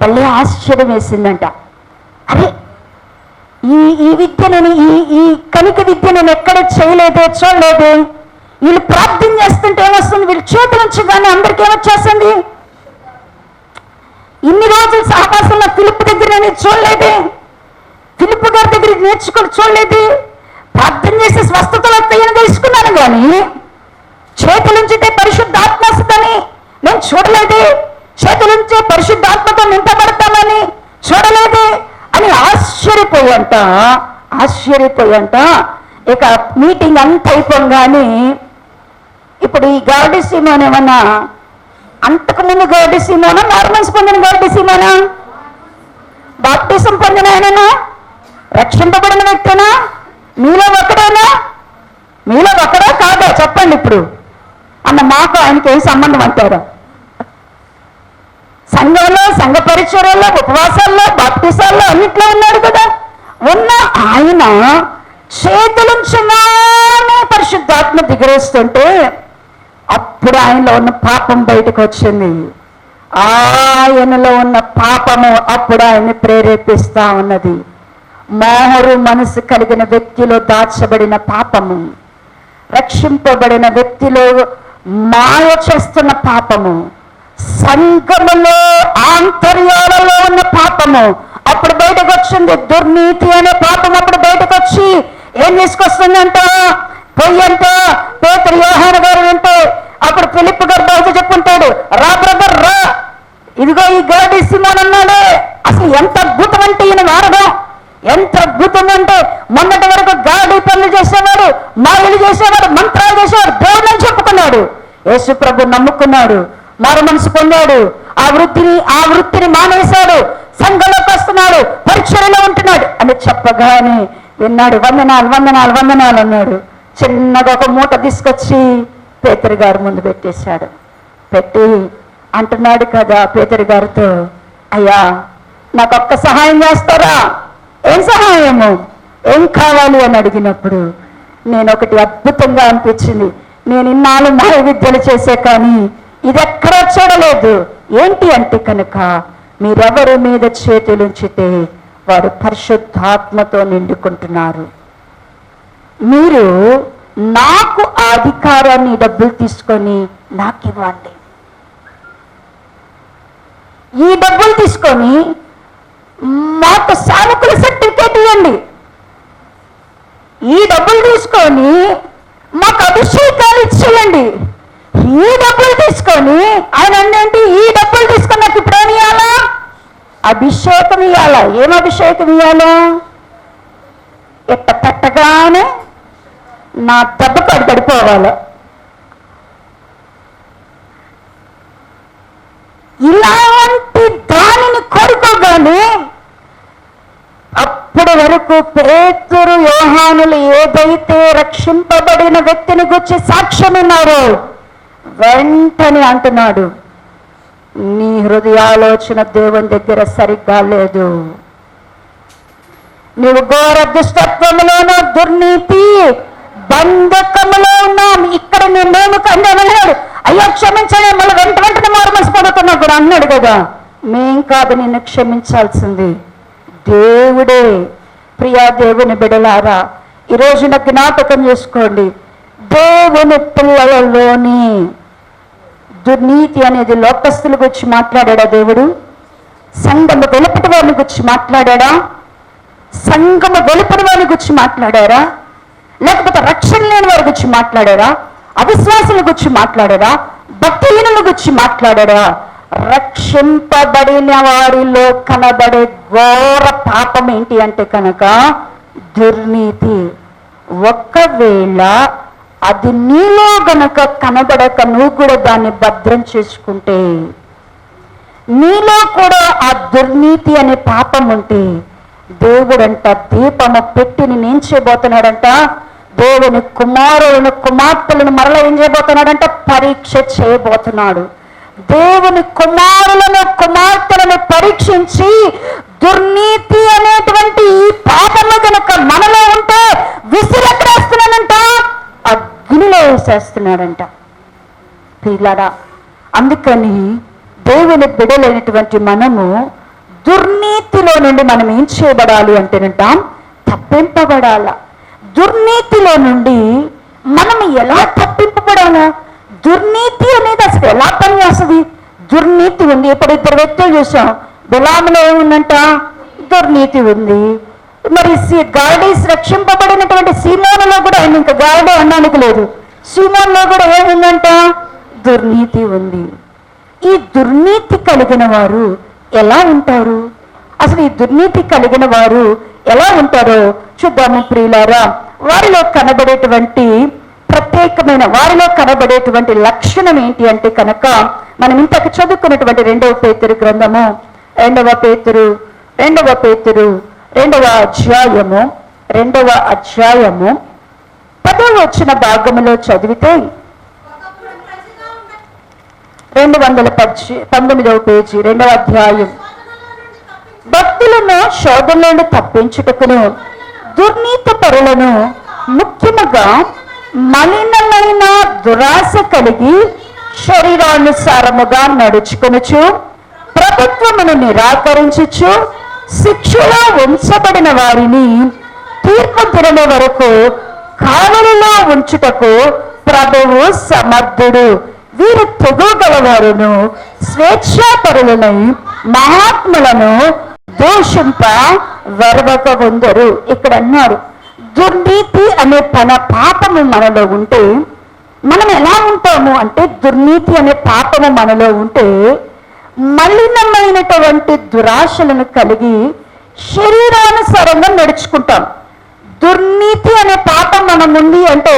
భలే ఆశ్చర్యం వేసిందంట. అరే ఈ విద్య నేను ఈ కనిక విద్య నేను ఎక్కడ చేయలేదే, చూడలేదే. వీళ్ళు ప్రార్థన చేస్తుంటే ఏమొస్తుంది? వీళ్ళు చేతుల నుంచి కానీ అందరికీ ఏమొచ్చేస్తుంది? ఇన్ని రోజులు సహవాసంలో ఫిలిప్పు దగ్గర నేను చూడలేదే, ఫిలిప్పు గారి దగ్గర నేర్చుకొని చూడలేదు. ప్రార్థన చేసి స్వస్థతలు వస్తాయని తెలుసుకున్నాను, కానీ చేతులుంచితే పరిశుద్ధాత్మ వస్తుందని నేను చూడలేదే, చేతులుంచే పరిశుద్ధాత్మతో నింపబడతామని చూడలేదే అని ఆశ్చర్యపోయంట. ఇక మీటింగ్ అంత అయిపోగానే ఇప్పుడు ఈ గారడీ సీమోన్ ఏమన్నా అంతకుముందు గారడీ సీమోనా, నార్మల్స్ పొందిన గారడీ సీమోనా, బాప్టిజం పొందిన ఆయననా, రక్షింపబడిన వ్యక్తినా, మీలో ఒకడా కాదా చెప్పండి ఇప్పుడు అన్న మాకు ఆయనకి ఏం సంబంధం అంటారు? సంఘంలో, సంఘ పరిచర్యల్లో, ఉపవాసాల్లో, బాప్టిజాల్లో అన్నిట్లో ఉన్నాడు కదా. ఉన్న ఆయన చేతులుంచగానే పరిశుద్ధాత్మ దిగరేస్తుంటే అప్పుడు ఆయనలో ఉన్న పాపం బయటకు వచ్చింది. ఆయనలో ఉన్న పాపము అప్పుడు ఆయన్ని ప్రేరేపిస్తా ఉన్నది. మారు మనసు కలిగిన వ్యక్తిలో దాచబడిన పాపము, రక్షింపబడిన వ్యక్తిలో మాయ చేస్తున్న పాపము, సంఘములో ఆంతర్యాలలో ఉన్న పాపము పాపము. అప్పుడు బయటకు వచ్చింది దుర్నీతి అనే పాపం. అప్పుడు బయటకు వచ్చి ఏం తీసుకొస్తుందంట? పొయ్యి అంట. పేతురు యోహాను గారు అంటే అప్పుడు ఫిలిప్పు గారు బయట చెప్పుకుంటాడు, రా బ్రదర్ రా, ఇదిగో ఈ గాడి సిమోన్ అన్నాడే. అసలు ఎంత అద్భుతం అంటే ఈయన వాడడం, ఎంత అద్భుతం అంటే మొన్నటి వరకు గాడి పనులు చేసేవాడు, మాయలు చేసేవాడు, మంత్రాలు చేసేవాడు, దేవుడిని చెప్పుకున్నాడు. యేసు ప్రభు నమ్ముకున్నాడు, మారు మనసు పొందాడు, ఆ వృత్తిని మానేశాడు, సంఘంలోకి వస్తున్నాడు, పరీక్షలలో ఉంటున్నాడు అని చెప్పగానే విన్నాడు. వందనాలు వందనాలు వందనాలు అన్నాడు. చిన్నగా ఒక మూట తీసుకొచ్చి పేతురు గారు ముందు పెట్టేశాడు. పెట్టి అంటున్నాడు కదా పేతురు గారితో, అయ్యా నాకు ఒక్క సహాయం చేస్తారా? ఏం సహాయము, ఏం కావాలి అని అడిగినప్పుడు నేను ఒకటి అద్భుతంగా అనిపించింది. నేను ఇన్నాళ్ళు మాయ విద్యలు చేసే కానీ ఇది ఎక్కడా చూడలేదు. ఏంటి అంటే కనుక మీరెవరి మీద చేతులుంచితే వారు పరిశుద్ధాత్మతో నిండుకుంటున్నారు. మీరు నాకు ఆ అధికారాన్ని డబ్బులు తీసుకొని నాకు ఇవ్వండి. ఈ డబ్బులు తీసుకొని మాకు సానుకూల సర్టిఫికేట్ ఇవ్వండి. ఈ డబ్బులు తీసుకొని మాకు అభిషేకాలు ఇచ్చేయండి. ఈ డబ్బులు తీసుకొని ఆయన అన్నేంటి, ఈ డబ్బులు తీసుకొని నాకు ఇప్పుడు ఏమి ఇవ్వాలా? అభిషేకం ఇవ్వాలా. ఏం అభిషేకం ఇవ్వాలా? ఎట్ట పెట్టగానే నా దెబ్బకు అది పడిపోవాలి. ఇలాంటి దానిని కోరుకోగానే అప్పటి వరకు పేతురు యోహానులు ఏదైతే రక్షింపబడిన వ్యక్తిని గురించి సాక్ష్యం ఉన్నారో వెంటనే అంటున్నాడు, నీ హృదయాలోచన దేవుని దగ్గర సరిగ్గా లేదు. నీవు ఘోర దుష్టత్వములోనూ దుర్నీతి బంధకములో ఉన్నాం. ఇక్కడ మేము కందనలేడు. అయ్యో క్షమించలే, మళ్ళీ వెంటనే మారు మనసు పడుతున్నా కూడా అన్నాడు కదా. మేం కాదు నిన్ను క్షమించాల్సింది, దేవుడే. ప్రియా దేవుని బిడలారా, ఈరోజు నాకు జ్ఞాపకం చేసుకోండి, దేవుని పిల్లలలోని దుర్నీతి అనేది లోకస్తుల గురించి మాట్లాడా దేవుడు? సంఘము వెలుపటి వారిని గురించి మాట్లాడా? సంఘము వెలుపటి వారిని గురించి మాట్లాడారా? లేకపోతే రక్షణ లేని వారి గురించి మాట్లాడారా? అవిశ్వాసుల గురించి మాట్లాడారా? భక్తిహీనుల గురించి మాట్లాడారా? రక్షింపబడిన వారిలో కనబడే ఘోర పాపం ఏంటి అంటే కనుక దుర్నీతి. ఒకవేళ అది నీలో గనక కనబడక నువ్వు కూడా దాన్ని భద్రం చేసుకుంటే, నీలో కూడా ఆ దుర్నీతి అనే పాపం ఉంటే, దేవుడంట దీపము పెట్టి నేనేం చేయబోతున్నాడంట? దేవుని కుమారులను కుమార్తెలను మరలా ఏం చేయబోతున్నాడంట? పరీక్ష చేయబోతున్నాడు. దేవుని కుమారులను కుమార్తెలను పరీక్షించి దుర్నీతి అనేటువంటి ఈ పాపము కనుక మనలో ఉంటే విసిరెక్కడేస్తున్నాడంట, అగ్నిలో వేసేస్తున్నాడంట. పిల్లరా, అందుకని దేవుని బిడలైనటువంటి మనము దుర్నీతిలో నుండి మనం ఏం చేయబడాలి అంటేనంటాం? తప్పింపబడాల. దుర్నీతిలో నుండి మనం ఎలా తప్పింపబడాలా? దుర్నీతి అనేది అసలు ఎలా పనిచేస్తుంది? దుర్నీతి ఉంది. ఇప్పుడు ఇద్దరు వ్యక్తులు చూసాం, బిలాములో ఏముందంట? దుర్నీతి ఉంది. మరి గాడీస్ రక్షింపబడినటువంటి సీమోనులో కూడా, ఆయన ఇంకా గాడే అనడానికి లేదు, సీమోన్లో కూడా ఏముందంట? దుర్నీతి ఉంది. ఈ దుర్నీతి కలిగిన వారు ఎలా ఉంటారు? అసలు ఈ దుర్నీతి కలిగిన వారు ఎలా ఉంటారో చూద్దాము ప్రియులారా. వారిలో కనబడేటువంటి ప్రత్యేకమైన, వారిలో కనబడేటువంటి లక్షణం ఏంటి అంటే కనుక మనం ఇంతకు చదువుకున్నటువంటి 2వ పేతురు గ్రంథము 2వ పేతురు 2వ అధ్యాయము 10వ వచన భాగములో చదివితే 219వ పేజీ 2వ అధ్యాయం, భక్తులను శోధన నుండి తప్పించుటకును దుర్నీతి పరులను ముఖ్యముగా మలినమైన దురాశ కలిగి శరీరానుసారముగా నడుచుకొనుచు ప్రభుత్వమును నిరాకరించుచు శిక్షలో ఉంచబడిన వారిని తీర్పు దినము వరకు కావలిలో ఉంచుటకు ప్రభువు సమర్థుడు. వీరు తెగుగలవారును స్వేచ్ఛాపరులనై మహాత్ములను దూషింప వెరవక ఉందరు. ఇక్కడ అన్నారు దుర్నీతి అనే పాపము మనలో ఉంటే మనం ఎలా ఉంటాము అంటే, దుర్నీతి అనే పాపము మనలో ఉంటే మలినమైనటువంటి దురాశలను కలిగి శరీరానుసారంగా నడుచుకుంటాం. దుర్నీతి అనే పాపం మనం ఉంది అంటే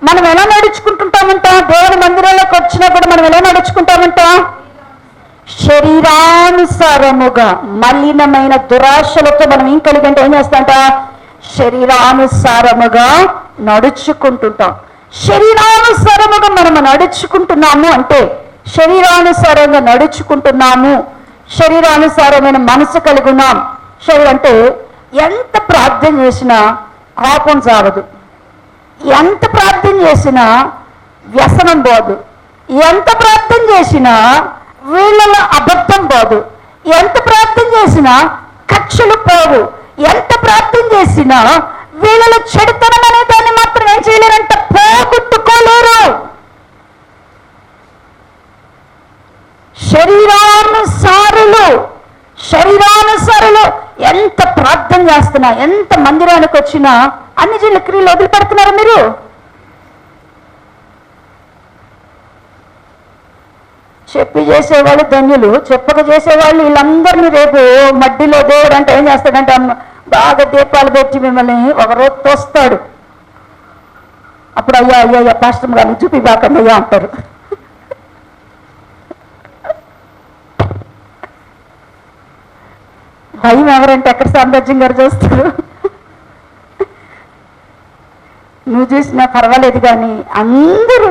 మనం ఎలా నడుచుకుంటుంటామంట? దేవుని మందిరంలోకి వచ్చినా కూడా మనం ఎలా నడుచుకుంటామంట? శరీరానుసారముగా. మలినమైన దురాశలతో మనం ఏం కలిగి అంటే ఏం చేస్తాంట? శరీరానుసారముగా నడుచుకుంటుంటాం. శరీరానుసారముగా మనము నడుచుకుంటున్నాము అంటే, శరీరానుసారంగా నడుచుకుంటున్నాము, శరీరానుసారమైన మనసు కలిగి ఉన్నాం. శరీరం అంటే ఎంత ప్రార్థన చేసినా కోపం చావదు, ఎంత ప్రార్థన చేసినా వ్యసనం పోదు, ఎంత ప్రార్థన చేసినా వీళ్ళలో అబద్ధం పోదు, ఎంత ప్రార్థన చేసినా కక్షలు పోవు, ఎంత ప్రార్థన చేసినా వీళ్ళలో చెడుతనం అనే దాన్ని మాత్రం ఏం చేయలేరంట? పోగొట్టుకోలేరు. శరీరానుసారులు ఎంత ప్రార్థన చేస్తున్నా, ఎంత మందిరానికి వచ్చినా అన్ని జిల్ల క్రియలు వదిలిపెడుతున్నారా మీరు? చెప్పి చేసేవాళ్ళు ధన్యులు, చెప్పక చేసేవాళ్ళు వీళ్ళందరినీ రేపు మడ్డిలో దేవుడు అంటే ఏం చేస్తాడంటే బాగా దీపాలు పెట్టి మిమ్మల్ని ఒకరోజు తోస్తాడు. అప్పుడు అయ్యా అయ్యా అయ్యా పాస్టర్ గారిని చూపిబాకండి అయ్యా అంటారు. భయం ఎవరంటే ఎక్కడ సామ్రాజ్యం గారు చూస్తారు. నువ్వు చూసినా పర్వాలేదు, కానీ అందరూ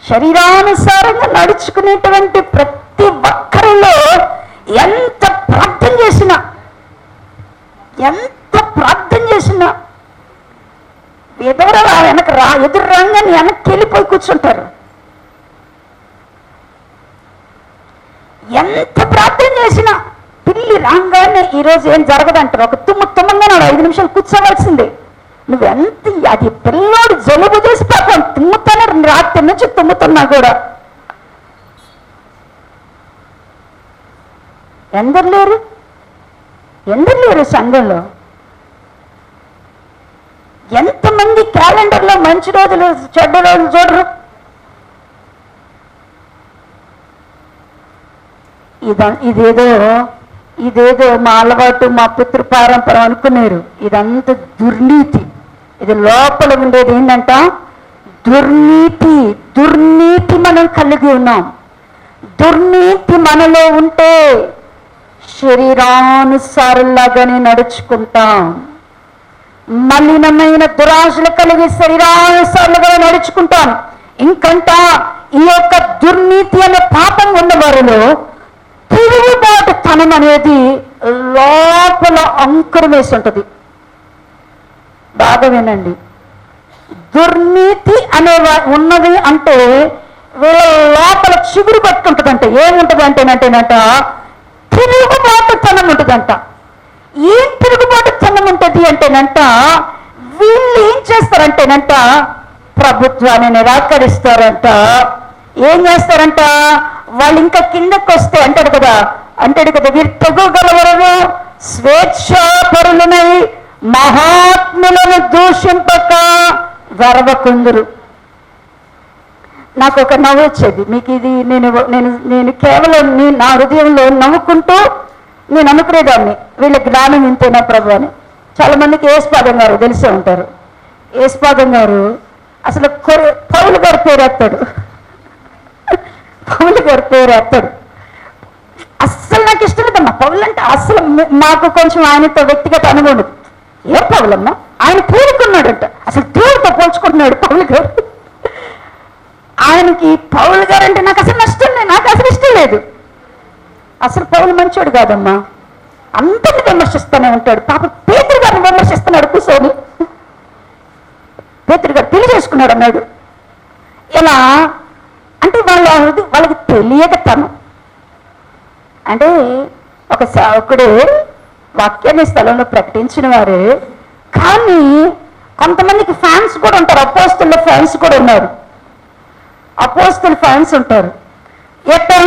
శరీరానుసారంగా నడుచుకునేటువంటి ప్రతి ఒక్కరిలో ఎంత ప్రార్థన చేసినా ఎదురు రంగాన్ని వెనక్కి వెళ్ళిపోయి కూర్చుంటారు. ఎంత ప్రార్థన చేసినా పిల్లి రాగానే ఈరోజు ఏం జరగదంటారు. ఒక తుమ్మంగా 5 నిమిషాలు కూర్చోవలసిందే. నువ్వెంత అది పిల్లోడు జలుబు చేసి పాపం తుమ్ముతానే రాత్రి నుంచి తుమ్ముతున్నా కూడా. ఎందరు లేరు సంఘంలో? ఎంతమంది క్యాలెండర్లో మంచి రోజులు చెడ్డ రోజులు చూడరు? ఇదేదో మా అలవాటు, మా పితృపారంపరం అనుకున్నారు. ఇదంతా దుర్నీతి. ఇది లోపల ఉండేది ఏంటంట? దుర్నీతి మనం కలిగి ఉన్నాం. దుర్నీతి మనలో ఉంటే శరీరానుసారులాగానే నడుచుకుంటాం. మలినమైన దురాశలు కలిగి శరీరానుసారులుగా నడుచుకుంటాం. ఇంకంట ఈ యొక్క దుర్నీతి అనే పాపం ఉన్నవారిలో తిరుగుబాటుతనం అనేది లోపల అంకురం వేసి ఉంటుంది. బాగా వినండి. దుర్నీతి అనే ఉన్నది అంటే వీళ్ళ లోపల చిగురు పట్టుంటుందంట. ఏముంటుంది అంటేనంట తిరుగుబాటుతనం ఉంటుందంట. ఏం తిరుగుబాటుతనం ఉంటుంది అంటేనంట, వీళ్ళు ఏం చేస్తారంటేనంట ప్రభుత్వాన్ని నిరాకరిస్తారంట. ఏం చేస్తారంట? వాళ్ళు ఇంకా కిందకు వస్తే అంటాడు కదా వీరు తెగగలవరను స్వేచ్ఛాపరులనై మహాత్ములను దూషింపక గర్వకుందురు. నాకు ఒక నవ్వు వచ్చేది. మీకు ఇది నేను కేవలం నా హృదయంలో నవ్వుకుంటూ నేను అనుకునేదాన్ని, వీళ్ళ జ్ఞానం ఇంతేనా ప్రభు అని. చాలా మందికి యేసుపాదం గారు తెలిసే ఉంటారు. యేసుపాదం గారు అసలు పౌలు గారి పేరు ఎత్తాడు. అస్సలు నాకు ఇష్టం లేదమ్మా పౌలు అంటే. అస్సలు నాకు కొంచెం ఆయనతో వ్యక్తిగత అనుభవం. ఏ పౌలమ్మా? ఆయన పేరుకున్నాడంట. అసలు దేవుడితో పోల్చుకుంటున్నాడు పౌలు గారు. ఆయనకి పౌలు గారు అంటే నాకు అసలు ఇష్టం లేదు. అసలు పౌలు మంచోడు కాదమ్మా, అందరిని విమర్శిస్తూనే ఉంటాడు. పాప పేతురు గారిని విమర్శిస్తున్నాడు కూర్చొని. పేతురు గారు పెళ్లి చేసుకున్నాడు అన్నాడు. ఇలా అంటే వాళ్ళకి తెలియక తను అంటే ఒక సేవకుడు వాక్యాన్ని స్థలంలో ప్రకటించిన వారు, కానీ కొంతమందికి ఫ్యాన్స్ కూడా ఉంటారు. అపోస్తుల ఫ్యాన్స్ కూడా ఉన్నారు. అపోస్తుల ఫ్యాన్స్ ఉంటారు. ఎట్లా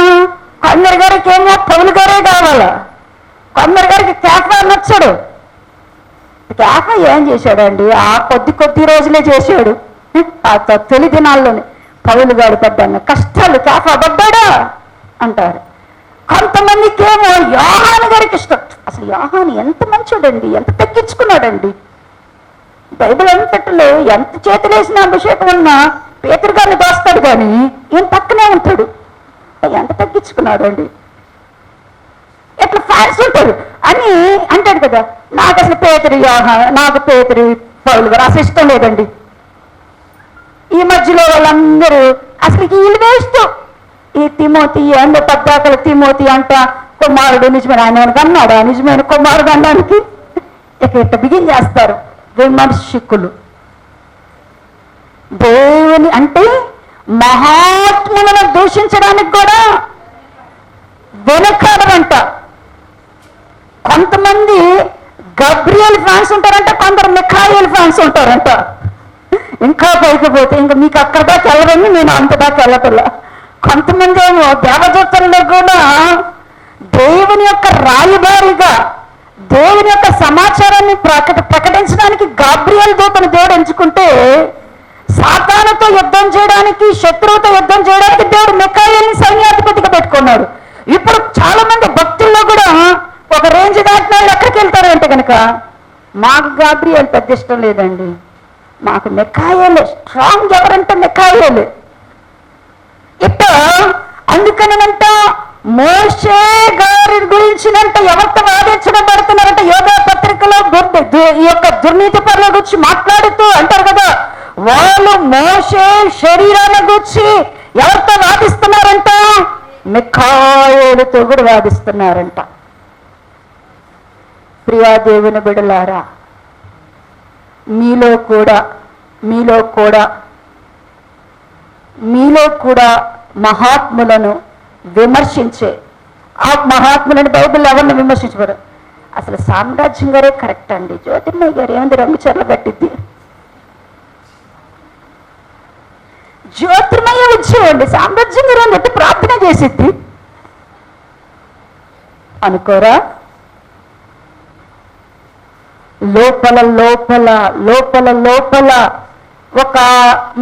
కొందరి గారికి ఏమో పౌలు గారే కావాలా, కొందరి గారికి కేఫా నచ్చాడు. కేఫా ఏం చేశాడండి? ఆ కొద్ది రోజులే చేశాడు. ఆ తొలి దినాల్లోనే పౌలు గారు పడ్డాను కష్టాలు, కేఫా పడ్డాడా అంటారు. కొంతమందికి ఏమో యోహాను గారికి ఇష్టం. అసలు యోహాను ఎంత మంచోడండి, ఎంత తగ్గించుకున్నాడండి. బైబిల్ అంతట్లో ఎంత చేతులేసిన అభిషేకం ఉన్నా పేతురు గారిని దోస్తాడు, కానీ ఈయన పక్కనే ఉంటాడు. ఎంత తగ్గించుకున్నాడు అండి. ఎట్లా ఫ్యాన్స్ ఉంటాడు అని అంటాడు కదా. నాకు అసలు నాకు పేతురు పౌలు గారు అసలు ఇష్టం లేదండి. ఈ మధ్యలో వాళ్ళందరూ అసలు వీళ్ళు వేస్తూ ఈ తిమోతి అండ్ పద్దాకల తిమోతి అంట కుమారుడు నిజమైన ఆయన అన్నాడు, నిజమైన కుమారుడు అనడానికి ఇట్ట బిగిన్ చేస్తారు విమర్శకులు. దేవుని అంటే మహాత్ములను దూషించడానికి కూడా వెనకాడరంట. కొంతమంది గబ్రియల్ ఫ్యాన్స్ ఉంటారంట, కొందరు మిఖాయిల్ ఫ్యాన్స్ ఉంటారంట. ఇంకా పైకి పోతే ఇంకా మీకు అక్కడ దాకా వెళ్ళరని నేను అంత దాకా వెళ్ళటల్లా. కొంతమంది ఏమో దేవదూతల్లో కూడా దేవుని యొక్క రాయబారిగా దేవుని యొక్క సమాచారాన్ని ప్రకటించడానికి గాబ్రియల్ దూతను దేవుడు ఎంచుకుంటే, సాతానుతో యుద్ధం చేయడానికి, శత్రువుతో యుద్ధం చేయడానికి దేవుడు మిఖాయిల్ని సైన్యాధిపతిగా పెట్టుకున్నాడు. ఇప్పుడు చాలా మంది భక్తుల్లో కూడా ఒక రేంజ్ దాటిన వాళ్ళు ఎక్కడికి వెళ్తారు అంటే కనుక, మాకు గాబ్రియల్ పెద్ద ఇష్టం లేదండి, మాకు మిఖాయిలే స్ట్రాంగ్. ఎవరంటే మిఖాయిలే. ఇట్ట అందుకనంట మోషే గారి గురించినంత ఎవరితో వాదించడం పడుతున్నారంట. యోగా పత్రికలో ఈ యొక్క దుర్నీతి పనుల గురించి మాట్లాడుతూ అంటారు కదా, వాళ్ళు మోషే శరీరాన్ని గురించి ఎవరితో వాదిస్తున్నారంట? మిఖాయేలుతో కూడా వాదిస్తున్నారంట. ప్రియా దేవుని బిడ్డలారా, మీలో కూడా మహాత్ములను విమర్శించే, ఆ మహాత్ములను బైబిల్ ఎవరిని విమర్శించబడు. అసలు సామ్రాజ్యం గారే కరెక్ట్ అండి. జ్యోతిర్మయ్య గారు ఏముంది రంగుచర్ల కట్టిద్ది. జ్యోతిర్మయ్య వచ్చేయండి, సామ్రాజ్యం గారు అని పెట్టి ప్రార్థన చేసిద్ది అనుకోరా? లోపల లోపల లోపల లోపల ఒక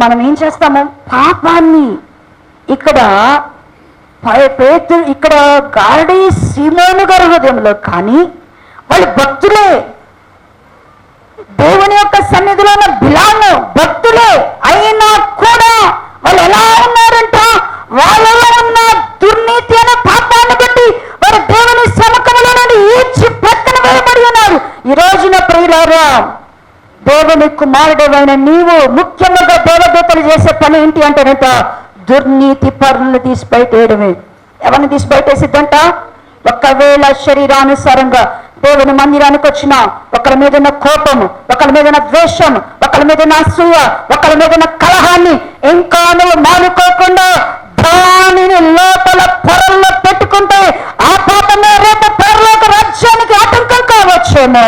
మనం ఏం చేస్తాము, పాపాన్ని ఇక్కడ ఇక్కడ గాడి సీమోను గారి హృదయంలో, కానీ వాళ్ళు భక్తులే. దేవుని యొక్క సన్నిధిలో ఉన్న బిలాము భక్తులే అయినా కూడా వాళ్ళు ఎలా ఉన్నారంట? వాళ్ళలో ఉన్న దుర్నీతి అనే పాపాన్ని బట్టి వారు దేవుని సముఖంలో నుండి ఈడ్చి పక్కన వేయబడి ఉన్నారు. ఈ రోజున ప్రియులారా, దేవుని కుమారుడైన నీవు ముఖ్యంగా దేవదూతలు చేసే పని ఏంటి అంటేనంట, దుర్నీతి పరులను తీసి బయటేయడమే. ఎవరిని తీసి బయటేసిద్దంట? ఒకవేళ శరీరానుసారంగా దేవుని మందిరానికి వచ్చిన ఒకరి మీద ఉన్న కోపము, ఒకరి మీద ఉన్న ద్వేషము, ఒకరి మీద ఉన్న అసూయ, ఒకరి మీద ఉన్న కలహాన్ని ఇంకా నువ్వు మానుకోకుండా దానిని లోపల పొరల్లో పెట్టుకుంటే ఆ పాపమే రేపు పరలోక రాజ్యానికి ఆటంకం కావచ్చేమో.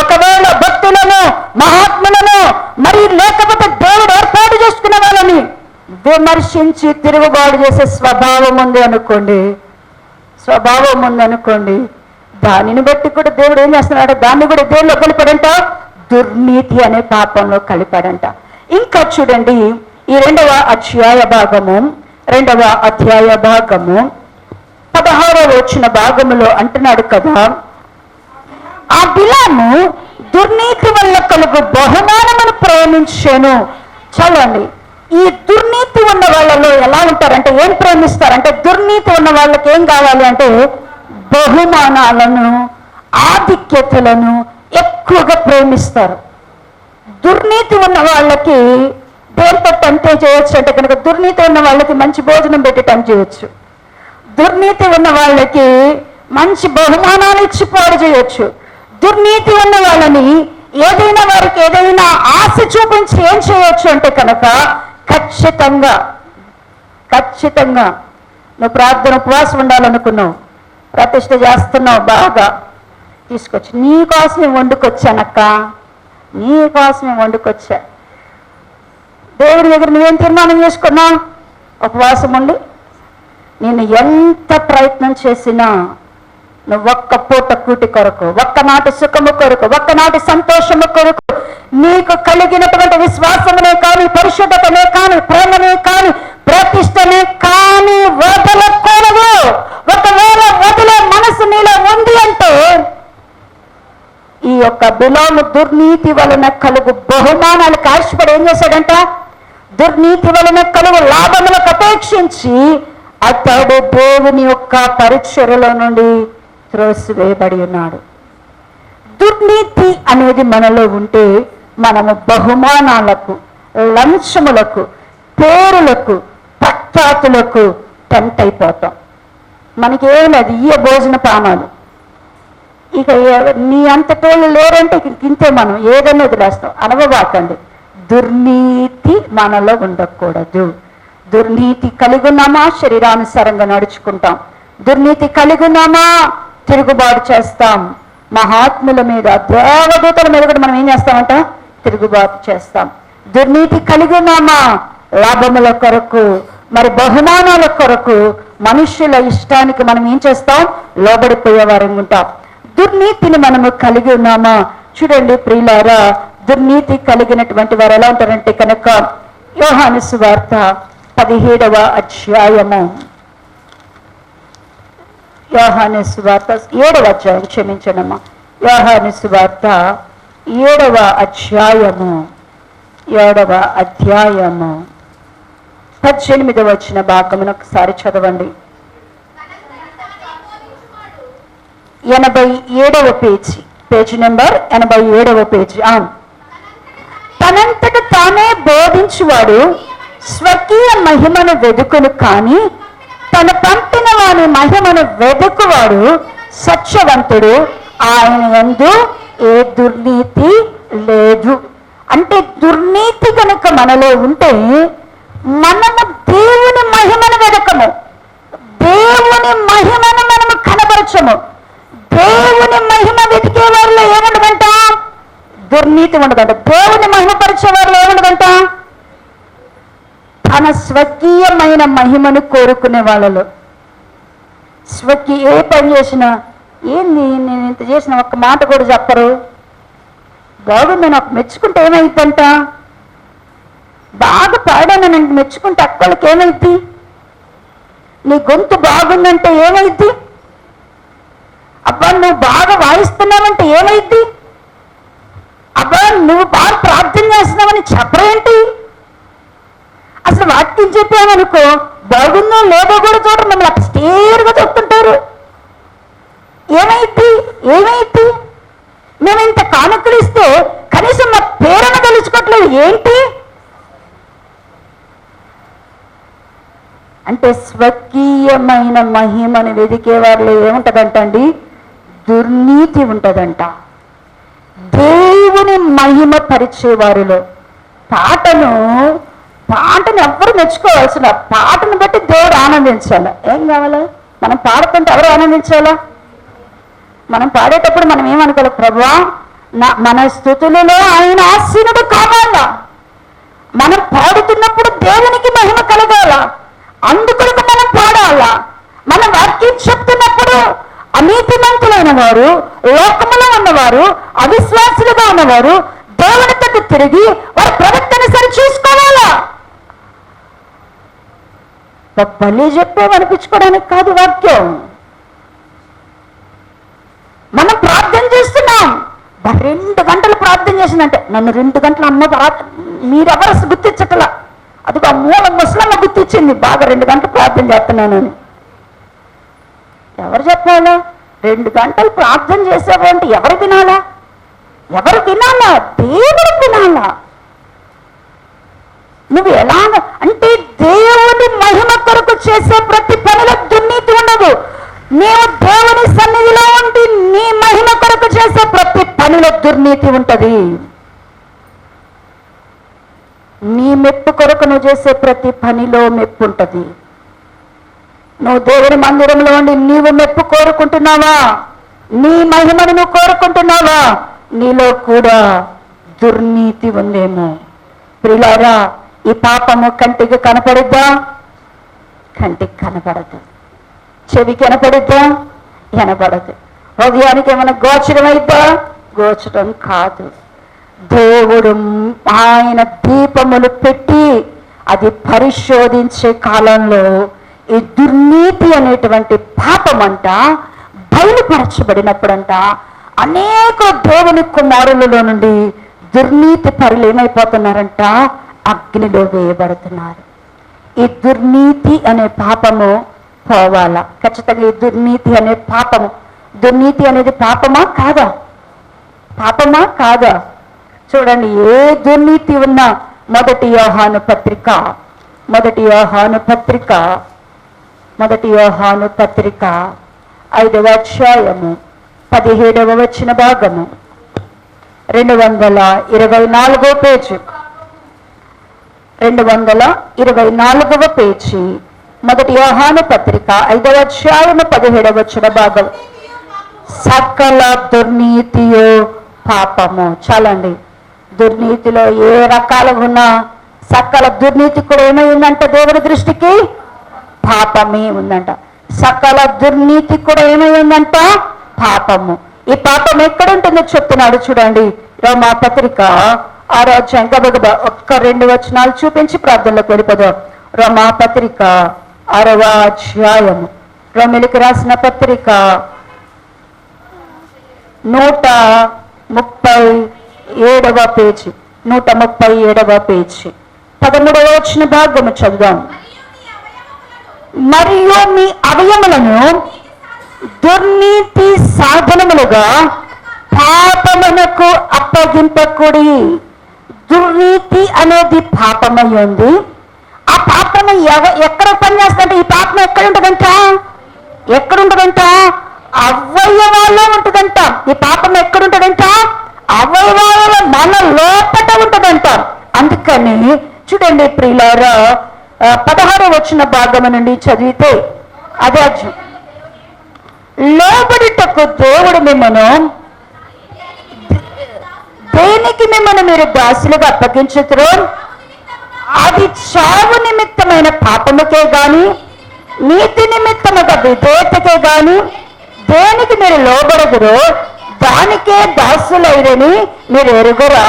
ఒకవేళ భక్తులను, మహాత్ములను, మరి లేకపోతే దేవుడు ఏర్పాటు చేసుకున్న వాళ్ళని విమర్శించి తిరుగుబాటు చేసే స్వభావం ఉంది అనుకోండి, దానిని బట్టి కూడా దేవుడు ఏం చేస్తున్నాడు? దాన్ని కూడా దేవుళ్ళు కలిపాడంట, దుర్నీతి అనే పాపంలో కలిపాడంట. ఇంకా చూడండి, ఈ 2వ అధ్యాయ భాగము 16వ వచ్చిన భాగములో అంటున్నాడు కదా, ఆ బిలాము దుర్నీతి వల్ల కలుగు బహుమానమును ప్రేమించాను. చలండి, ఈ దుర్నీతి ఉన్న వాళ్ళలో ఎలా ఉంటారంటే, ఏం ప్రేమిస్తారంటే, దుర్నీతి ఉన్న వాళ్ళకి ఏం కావాలి అంటే బహుమానాలను, ఆధిక్యతలను ఎక్కువగా ప్రేమిస్తారు. దుర్నీతి ఉన్న వాళ్ళకి దేంతో టెంప్ట్ చేయొచ్చు అంటే కనుక, దుర్నీతి ఉన్న వాళ్ళకి మంచి భోజనం పెట్టి టెంప్ట్ చేయొచ్చు. దుర్నీతి ఉన్న వాళ్ళకి మంచి బహుమానాలు ఇచ్చి పాడు చేయొచ్చు. దుర్నీతి ఉన్న వాళ్ళని ఏదైనా వారికి ఏదైనా ఆశ చూపించి ఏం చేయొచ్చు అంటే కనుక, ఖచ్చితంగా నువ్వు ప్రార్థన ఉపవాసం ఉండాలనుకున్నావు, ప్రతిష్ఠ చేస్తున్నావు, బాగా తీసుకొచ్చి నీకోసమే వండుకొచ్చా. దేవుడి దగ్గర నువ్వేం తీర్మానం చేసుకున్నావు? ఉపవాసం ఉండి నేను ఎంత ప్రయత్నం చేసినా నువ్వు ఒక్క పూట కూటి కొరకు, ఒక్కనాటి సుఖము కొరకు, ఒక్కనాటి సంతోషము కొరకు, నీకు కలిగినటువంటి విశ్వాసమునే కానీ, పరిశుద్ధతనే కానీ, ప్రేమనే కానీ, ప్రతిష్టనే కానీ వదలకూడదు. ఒకవేళ వదిలే మనసు నీలో ఉంది అంటే ఈ యొక్క బిలాము దుర్నీతి వలన కలుగు బహుమానాలకు ఆశపడి ఏం చేశాడంట? దుర్నీతి వలన కలుగు లాభములకు అపేక్షించి అతడు దేవుని యొక్క పరిచర్యలో నుండి త్రోసివేయబడి ఉన్నాడు. దుర్నీతి అనేది మనలో ఉంటే మనము బహుమానాలకు, లంచములకు, పేరులకు, ప్రఖ్యాతులకు టెంప్ట్ అయిపోతాం. మనకి ఏం లేదు, ఇయ్య భోజన పానాలు. ఇక నీ అంతటోళ్ళు లేరంటే ఇంతే, మనం ఏదైనా వదిలేస్తాం. అనవబాకండి, దుర్నీతి మనలో ఉండకూడదు. దుర్నీతి కలిగి ఉన్నామా శరీరానుసారంగా నడుచుకుంటాం, దుర్నీతి కలిగి ఉన్నామా తిరుగుబాటు చేస్తాం. మహాత్ముల మీద, దేవదూతల మీద కూడా మనం ఏం చేస్తామంట? తిరుగుబాటు చేస్తాం. దుర్నీతి కలిగి ఉన్నామా లాభముల కొరకు, మరి బహుమానాల కొరకు, మనుష్యుల ఇష్టానికి మనం ఏం చేస్తాం? లోబడిపోయే వారంగా ఉంటాం. దుర్నీతిని మనము కలిగి ఉన్నామా? చూడండి ప్రియులారా, దుర్నీతి కలిగినటువంటి వారు ఎలా ఉంటారంటే కనుక యోహాను సువార్త 17వ అధ్యాయము, యోహాను సువార్త 7వ అధ్యాయం, క్షమించనమ్మా, యోహాను సువార్త 7వ అధ్యాయము 18వ వచ్చిన భాగమును ఒకసారి చదవండి. 87వ పేజీ, పేజీ నెంబర్ 87వ పేజీ. తనంతట తానే బోధించువాడు స్వకీయ మహిమను వెదుకును, కానీ తను పంపిన వాని మహిమను వెదుకువాడు సత్యవంతుడు, ఆయన యందు ఏ దుర్నీతి లేదు. అంటే దుర్నీతి కనుక మనలో ఉంటే మనము దేవుని మహిమను వెదకము, దేవుని మహిమను మనము కనబరచము. దేవుని మహిమ వెతికే వారిలో ఏముండదంట? దుర్నీతి ఉండదంట. దేవుని మహిమపరిచే వారిలో ఏముండదంట? తన స్వకీయమైన మహిమను కోరుకునే వాళ్ళలో, ఏ పని చేసినా ఏంది నేను ఇంత చేసిన ఒక్క మాట కూడా చెప్పరు, బాగుంది నాకు మెచ్చుకుంటే ఏమైందంట, బాగా పాడానంటే మెచ్చుకుంటే అక్కడికి ఏమైద్ది, నీ గొంతు బాగుందంటే ఏమైద్ది, అబ్బా నువ్వు బాగా వాయిస్తున్నావంటే ఏమైద్ది, అబ్బా నువ్వు బాగా ప్రార్థన చేస్తున్నావని చెప్పరేంటి. అసలు వాక్యం చెప్పామనుకో, బాగుందో లేదో కూడా చూడరు, మిమ్మల్ని అక్కడ స్టేర్గా చెప్తుంటారు. ఏమైద్ది ఏమైద్ది, మేము ఇంత కానుకలు ఇస్తే కనీసం మా పేరును తెలుసుకోవట్లేదు ఏంటి అంటే, స్వకీయమైన మహిమను వెదికే వారిలో ఏముంటదంటండి? దుర్నీతి ఉంటదంట. దేవుని మహిమ పరిచే వారిలో పాటను ఎవ్వరు మెచ్చుకోవాల్సిన, పాటను బట్టి దేవుడు ఆనందించాలా. ఏం కావాలా? మనం పాడుతుంటే ఎవరు ఆనందించాలా? మనం పాడేటప్పుడు మనం ఏమనుకోవాలి? ప్రభువా మన స్తుతులలో ఆయన ఆసీనుడు కావాలా. మనం పాడుతున్నప్పుడు దేవునికి మహిమ కలగాల, అందుకొరకు మనం పాడాలా. మన వాక్యం చెప్తున్నప్పుడు అనీతిమంతులైన వారు, లోకములో ఉన్నవారు, అవిశ్వాసులుగా ఉన్నవారు దేవుని తట్టు తిరిగి వారి ప్రవర్తన సరి చూసుకోవాలా. బలి చెప్పేమనిపించుకోవడానికి కాదు వాక్యం. మనం ప్రార్థన చేస్తున్నాం, 2 గంటలు ప్రార్థన చేసిందంటే నన్ను 2 గంటలు అమ్మ మీరెవరు గుర్తించట్లా, అదిగో మూల ముసలమ్మ గుర్తించింది బాగా 2 గంటలు ప్రార్థన చేస్తున్నానని. ఎవరు చెప్పాలా? 2 గంటలు ప్రార్థన చేసేవంటే ఎవరు వినాలా? ఎవరు వినాలా? దేవుడు వినాలా. నువ్వు ఎలా అంటే దేవుని మహిమ కొరకు చేసే ప్రతి పనిలో దుర్నీతి ఉండదు. నీవు దేవుని సన్నిధిలో ఉండి నీ మహిమ కొరకు చేసే ప్రతి పనిలో దుర్నీతి ఉంటది. నీ మెప్పు కొరకు నువ్వు చేసే ప్రతి పనిలో మెప్పు ఉంటది. నువ్వు దేవుని మందిరంలో ఉండి నీవు మెప్పు కోరుకుంటున్నావా? నీ మహిమను నువ్వు కోరుకుంటున్నావా? నీలో కూడా దుర్నీతి ఉందేమో. ప్రియులారా, ఈ పాపము కంటికి కనపడుద్దా? కంటికి కనపడదు. చెవికి కనపడుద్దా? వినబడదు. హృదయానికి ఏమైనా గోచరం అయిద్దా? గోచరం కాదు. దేవుడు ఆయన దీపములు పెట్టి అది పరిశోధించే కాలంలో ఈ దుర్నీతి అనేటువంటి పాపమంట బయలుపరచబడినప్పుడంట అనేక దేవుని కుమారులలో నుండి దుర్నీతి పరులు ఏమైపోతున్నారంట? అగ్నిలో వేయబడుతున్నారు. ఈ దుర్నీతి అనే పాపము పోవాలా? ఖచ్చితంగా ఈ దుర్నీతి అనే పాపము, దుర్నీతి అనేది పాపమా కాదా? పాపమా కాదా? చూడండి, ఏ దుర్నీతి ఉన్నా మొదటి యోహాను పత్రిక 5వ అధ్యాయము 17వ వచన భాగము 224వ పేజీ 224వ పేజీ మొదటి యోహాను పత్రిక 5వ అధ్యాయము 17వ వచన భాగం. సకల దుర్నీతియు పాపము. చాలండి, దుర్నీతిలో ఏ రకాలుగా ఉన్నా సకల దుర్నీతి కూడా ఏమై ఉందంట? దేవుని దృష్టికి పాపమే ఉందంట. సకల దుర్నీతి కూడా ఏమై ఉందంట? పాపము. ఈ పాపం ఎక్కడ ఉంటుందో చెప్తున్నాడు చూడండి. రోమా పత్రిక 6వ అధ్యాయం గబగబా 1-2 వచనాలు చూపించి ప్రార్థనలోకి వెళ్ళిపోదాం. రోమా పత్రిక 6వ అధ్యాయము, రోమిలికి రాసిన పత్రిక 137వ పేజీ 137వ పేజీ 13వ వచన భాగము చదువుదాం. మరియు మీ అవయములను దుర్నీతి సాధనములుగా పాపమునకు అప్పగింపకుడి. దుర్నీతి అనేది పాపమై ఉంది. ఆ పాపము ఎక్కడ పనిచేస్తుందంటే, ఈ పాపం ఎక్కడ ఉంటుందంట? అవయవాల్లో ఉంటుందంట. ఈ పాపం ఎక్కడ ఉంటుందంట? అవయవాలలో, మన లోపట ఉంటుందంట. అందుకని చూడండి ప్రియులారా, 16వ వచన భాగము నుండి చదివితే అదే లోబడుటకు దేవుడు మిమ్మను దేనికి మిమ్మల్ని మీరు దాసులుగా అప్పగించుతారో అది చావు నిమిత్తమైన పాపముకే గాని నీతి నిమిత్తముగా విధేయతకే గాని దేనికి మీరు లోబడదురో దానికే దాసులైరని మీరు ఎరుగురా.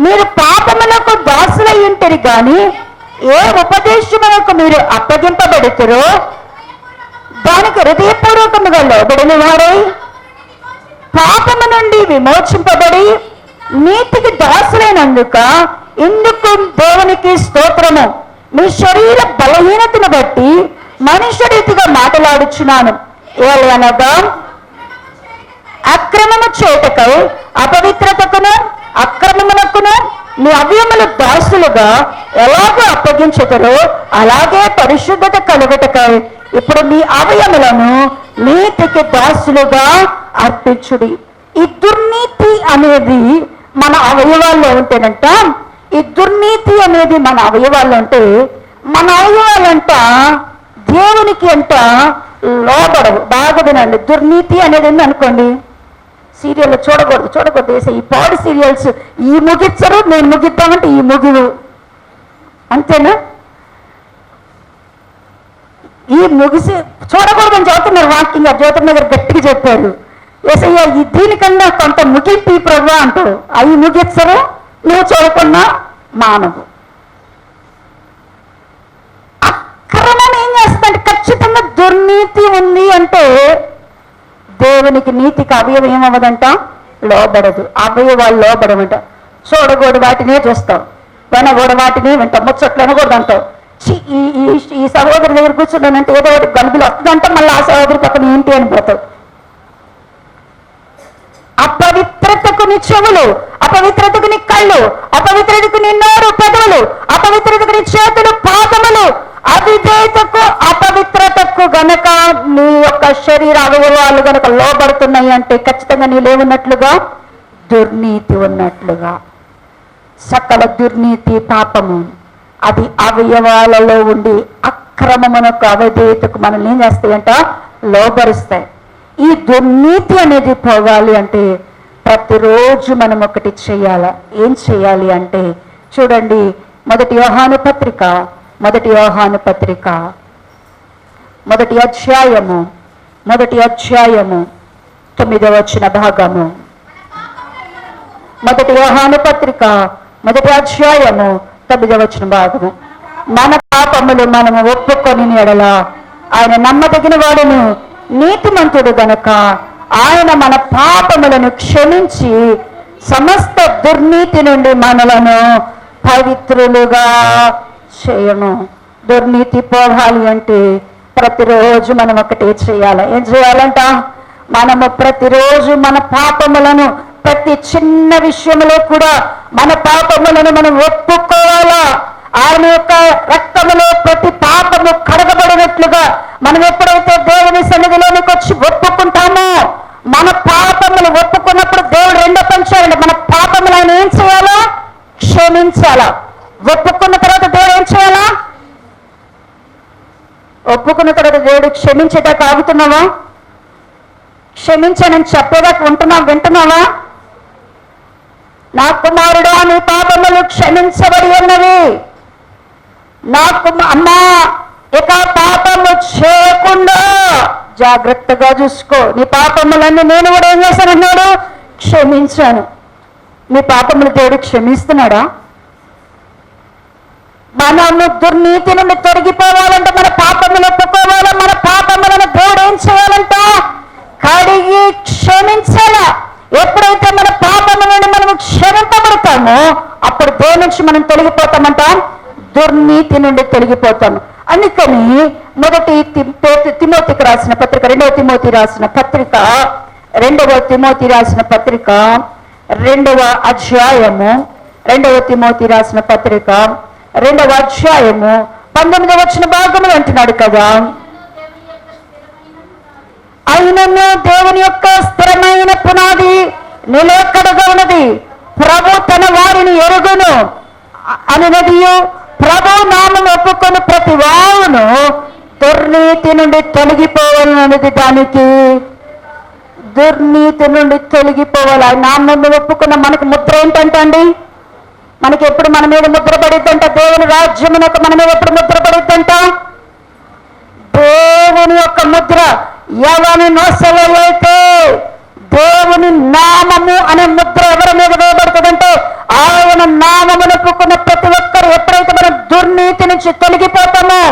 మీరు పాపములకు దాసులై ఉంటారు కానీ ఏ ఉపదేశములకు మీరు అప్పగింపబడుతురో దానికి హృదయపూర్వకముగా లోబడిన వారై పాపము నుండి విమోచింపబడి నీతికి దాసులైనందుక ఇందుకు దేవునికి స్తోత్రము. మీ శరీర బలహీనతను బట్టి మనుష్యుడిగా మాట్లాడుచున్నాను. ఏలనగా అక్రమము చేటకై అపవిత్రతకును అక్రమమునకును మీ అవయములు దాసులుగా ఎలాగో అప్పగించుతారో అలాగే పరిశుద్ధత కలుగుటకై ఇప్పుడు మీ అవయములను నీతికి దాసులుగా అర్పించుడి. ఈ దుర్నీతి అనేది మన అవయవాల్లో ఉంటేనంట, ఈ దుర్నీతి అనేది మన అవయవాల్లో ఉంటే మన అవయవాలంట దేవునికి అంట లోబడవు. బాగా వినండి, దుర్నీతి అనేది ఏంది అనుకోండి, సీరియల్ చూడకూడదు వేసే ఈ పాడు సీరియల్స్ ఈ ముగిచ్చరు, నేను ముగిద్దామంటే ఈ ముగివు, అంతేనా? ఈ ముగిసి చూడకూడదని చదువుతున్నారు. వాకింగ్ జ్యోతిర్మ గారు గట్టిగా చెప్పారు. ఏసయ్య దీనికన్నా కొంత ముగింపు ప్రభు అంటారు. అవి ముగిచ్చరు, నువ్వు చూడకున్నా మానవు. అక్రమం ఏం చేస్తుందంటే ఖచ్చితంగా దుర్నీతి ఉంది అంటే దేవునికి నీతికి అవయవం ఏమవ్వదంట? లోబడదు. అవయవాలు లోబడమంట. చూడకూడదు వాటినే చూస్తాం, వినకూడదు వాటినే వింటాం, ముచ్చట్లు వినకూడదు అంటావు. ఈ సహోదరి దగ్గర కూర్చున్నానంటే ఏదో ఒకటి గలుబులు వస్తుందంటే మళ్ళీ ఆ సహోదరి పక్కన ఏంటి అని పోతావు. అపవిత్రతకు నీ చెవులు, అపవిత్రతకు నీ కళ్ళు, అపవిత్రతకు నీ నోరు పెదవులు, అపవిత్రతకు నీ చేతులు పాదములు, అవిధేయతకు అపవిత్రతకు గనక నీ యొక్క శరీర అవయవాలు గనక లోబడుతున్నాయి అంటే ఖచ్చితంగా నీలేమున్నట్లుగా? దుర్నీతి ఉన్నట్లుగా. సకల దుర్నీతి పాపము అది అవయవాలలో ఉండి అక్రమమునకు అవిధేయతకు మనల్ని ఏం చేస్తాయంట? లోబరుస్తాయి. ఈ దుర్నీతి అనేది పోవాలి అంటే ప్రతిరోజు మనం ఒకటి చేయాల. ఏం చేయాలి అంటే చూడండి, మొదటి యోహాను పత్రిక 1వ అధ్యాయము మొదటి అధ్యాయము 9వ వచన భాగము. మొదటి యోహాను పత్రిక 1వ అధ్యాయము 9వ వచన భాగము. మన పాపములు మనము ఒప్పుకొని ఎడల ఆయన నమ్మదగిన వాడును నీతిమంతుడు గనక ఆయన మన పాపములను క్షమించి సమస్త దుర్నీతి నుండి మనలను పవిత్రులుగా చేయను. దుర్నీతి పోవాలి అంటే ప్రతిరోజు మనం ఒకటే చేయాలి. ఏం చేయాలంట? మనము ప్రతిరోజు మన పాపములను, ప్రతి చిన్న విషయంలో కూడా మన పాపములను మనం ఒప్పుకోవాలా. ఆయన యొక్క రక్తములో ప్రతి పాపము కడగబడినట్లుగా మనం ఎప్పుడైతే దేవుని సన్నిధిలోనికి వచ్చి ఒప్పుకుంటామో, మన పాపములు ఒప్పుకున్నప్పుడు దేవుడు రెండో పని చేయాలంటే మన పాపములు ఆయన ఏం చేయాలా? క్షమించాలా. ఒప్పుకున్న తర్వాత దేవుడు ఏం చేయాలా? ఒప్పుకున్న తర్వాత దేవుడు క్షమించేదాకా ఆగుతున్నావా? క్షమించానని చెప్పేదాకా వింటున్నావా? నా కుమారుడా నీ పాపములు క్షమించబడి ఉన్నవి, అమ్మా ఇక పాపము చేయకుండా జాగ్రత్తగా చూసుకో, నీ పాపములన్నీ నేను కూడా ఏం చేశానన్నాడు? క్షమించాను. నీ పాపములు దేవుడు క్షమిస్తున్నాడా? మనము దుర్నీతి నుండి తొలగిపోవాలంటే మన పాపములు ఒప్పుకోవాలా. మన పాపములను దేవుడు ఏం చేయాలంట? కడిగి క్షమించాలా. ఎప్పుడైతే మన పాపముల నుండి మనము క్షమింపబడతామో అప్పుడు దేవుని నుంచి మనం తొలగిపోతామంట, దుర్నీతి నుండి తొలగిపోతాము. అందుకని మొదటి తిమోతికి రాసిన పత్రిక, 2వ తిమోతి రాసిన పత్రిక 2వ అధ్యాయము 2వ తిమోతి రాసిన పత్రిక 2వ అధ్యాయము 19వ వచన భాగములు అంటున్నాడు కదా, అయినను దేవుని యొక్క స్థిరమైన పునాది నిలకడగా ఉన్నది, ప్రభు తన వారిని ఎరుగును అనునదియు, ప్రభు నామం ఒప్పుకొని ప్రతి వారును దుర్నీతి నుండి తొలగిపోవాలన్నది దానికి. దుర్నీతి నుండి తొలగిపోవాలి. ఆ నామం ఒప్పుకున్న మనకి ముద్ర ఏంటంటండి? మనకి ఎప్పుడు మన మీద ముద్ర పడిద్దంట? దేవుని రాజ్యమునకు మన మీద ఎప్పుడు ముద్ర పడిద్దంట? దేవుని యొక్క ముద్ర ఎవరి నోసలో అయితే దేవుని నామము అనే ముద్ర ఎవరి మీద వేయబడుతుందంటే ఆయన నామమును ఒప్పుకున్న ప్రతి ఒక్కరు ఎప్పుడైతే మనం దుర్నీతి నుంచి తొలగిపోతామో,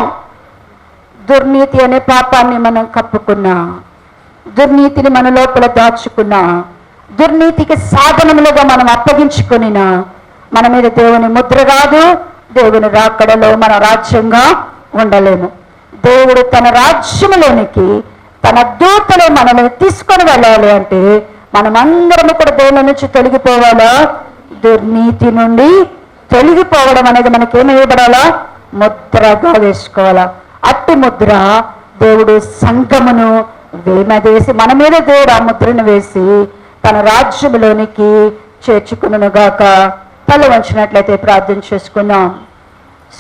దుర్నీతి అనే పాపాన్ని మనం కప్పుకున్నా, దుర్నీతిని మన లోపల దాచుకున్నా, దుర్నీతికి సాధనములుగా మనం అప్పగించుకునినా మన మీద దేవుని ముద్ర రాదు. దేవుని రాకడలో మన రాజ్యంగా ఉండలేము. దేవుడు తన రాజ్యములోనికి తన దూతలు మనల్ని తీసుకొని వెళ్ళాలి అంటే మనమందరము కూడా దేవుని నుంచి తొలగిపోవాలా. దుర్నీతి నుండి తొలగిపోవడం అనేది మనకేమి ఇవ్వబడాలా? ముద్రగా వేసుకోవాలా. అట్టి ముద్ర దేవుడు సంఘమును వేమదేసి మన మీద దేవుడు ఆ ముద్రను వేసి తన రాజ్యములోనికి చేర్చుకునుగాక. తల వంచినట్లయితే ప్రార్థన చేసుకుందాం.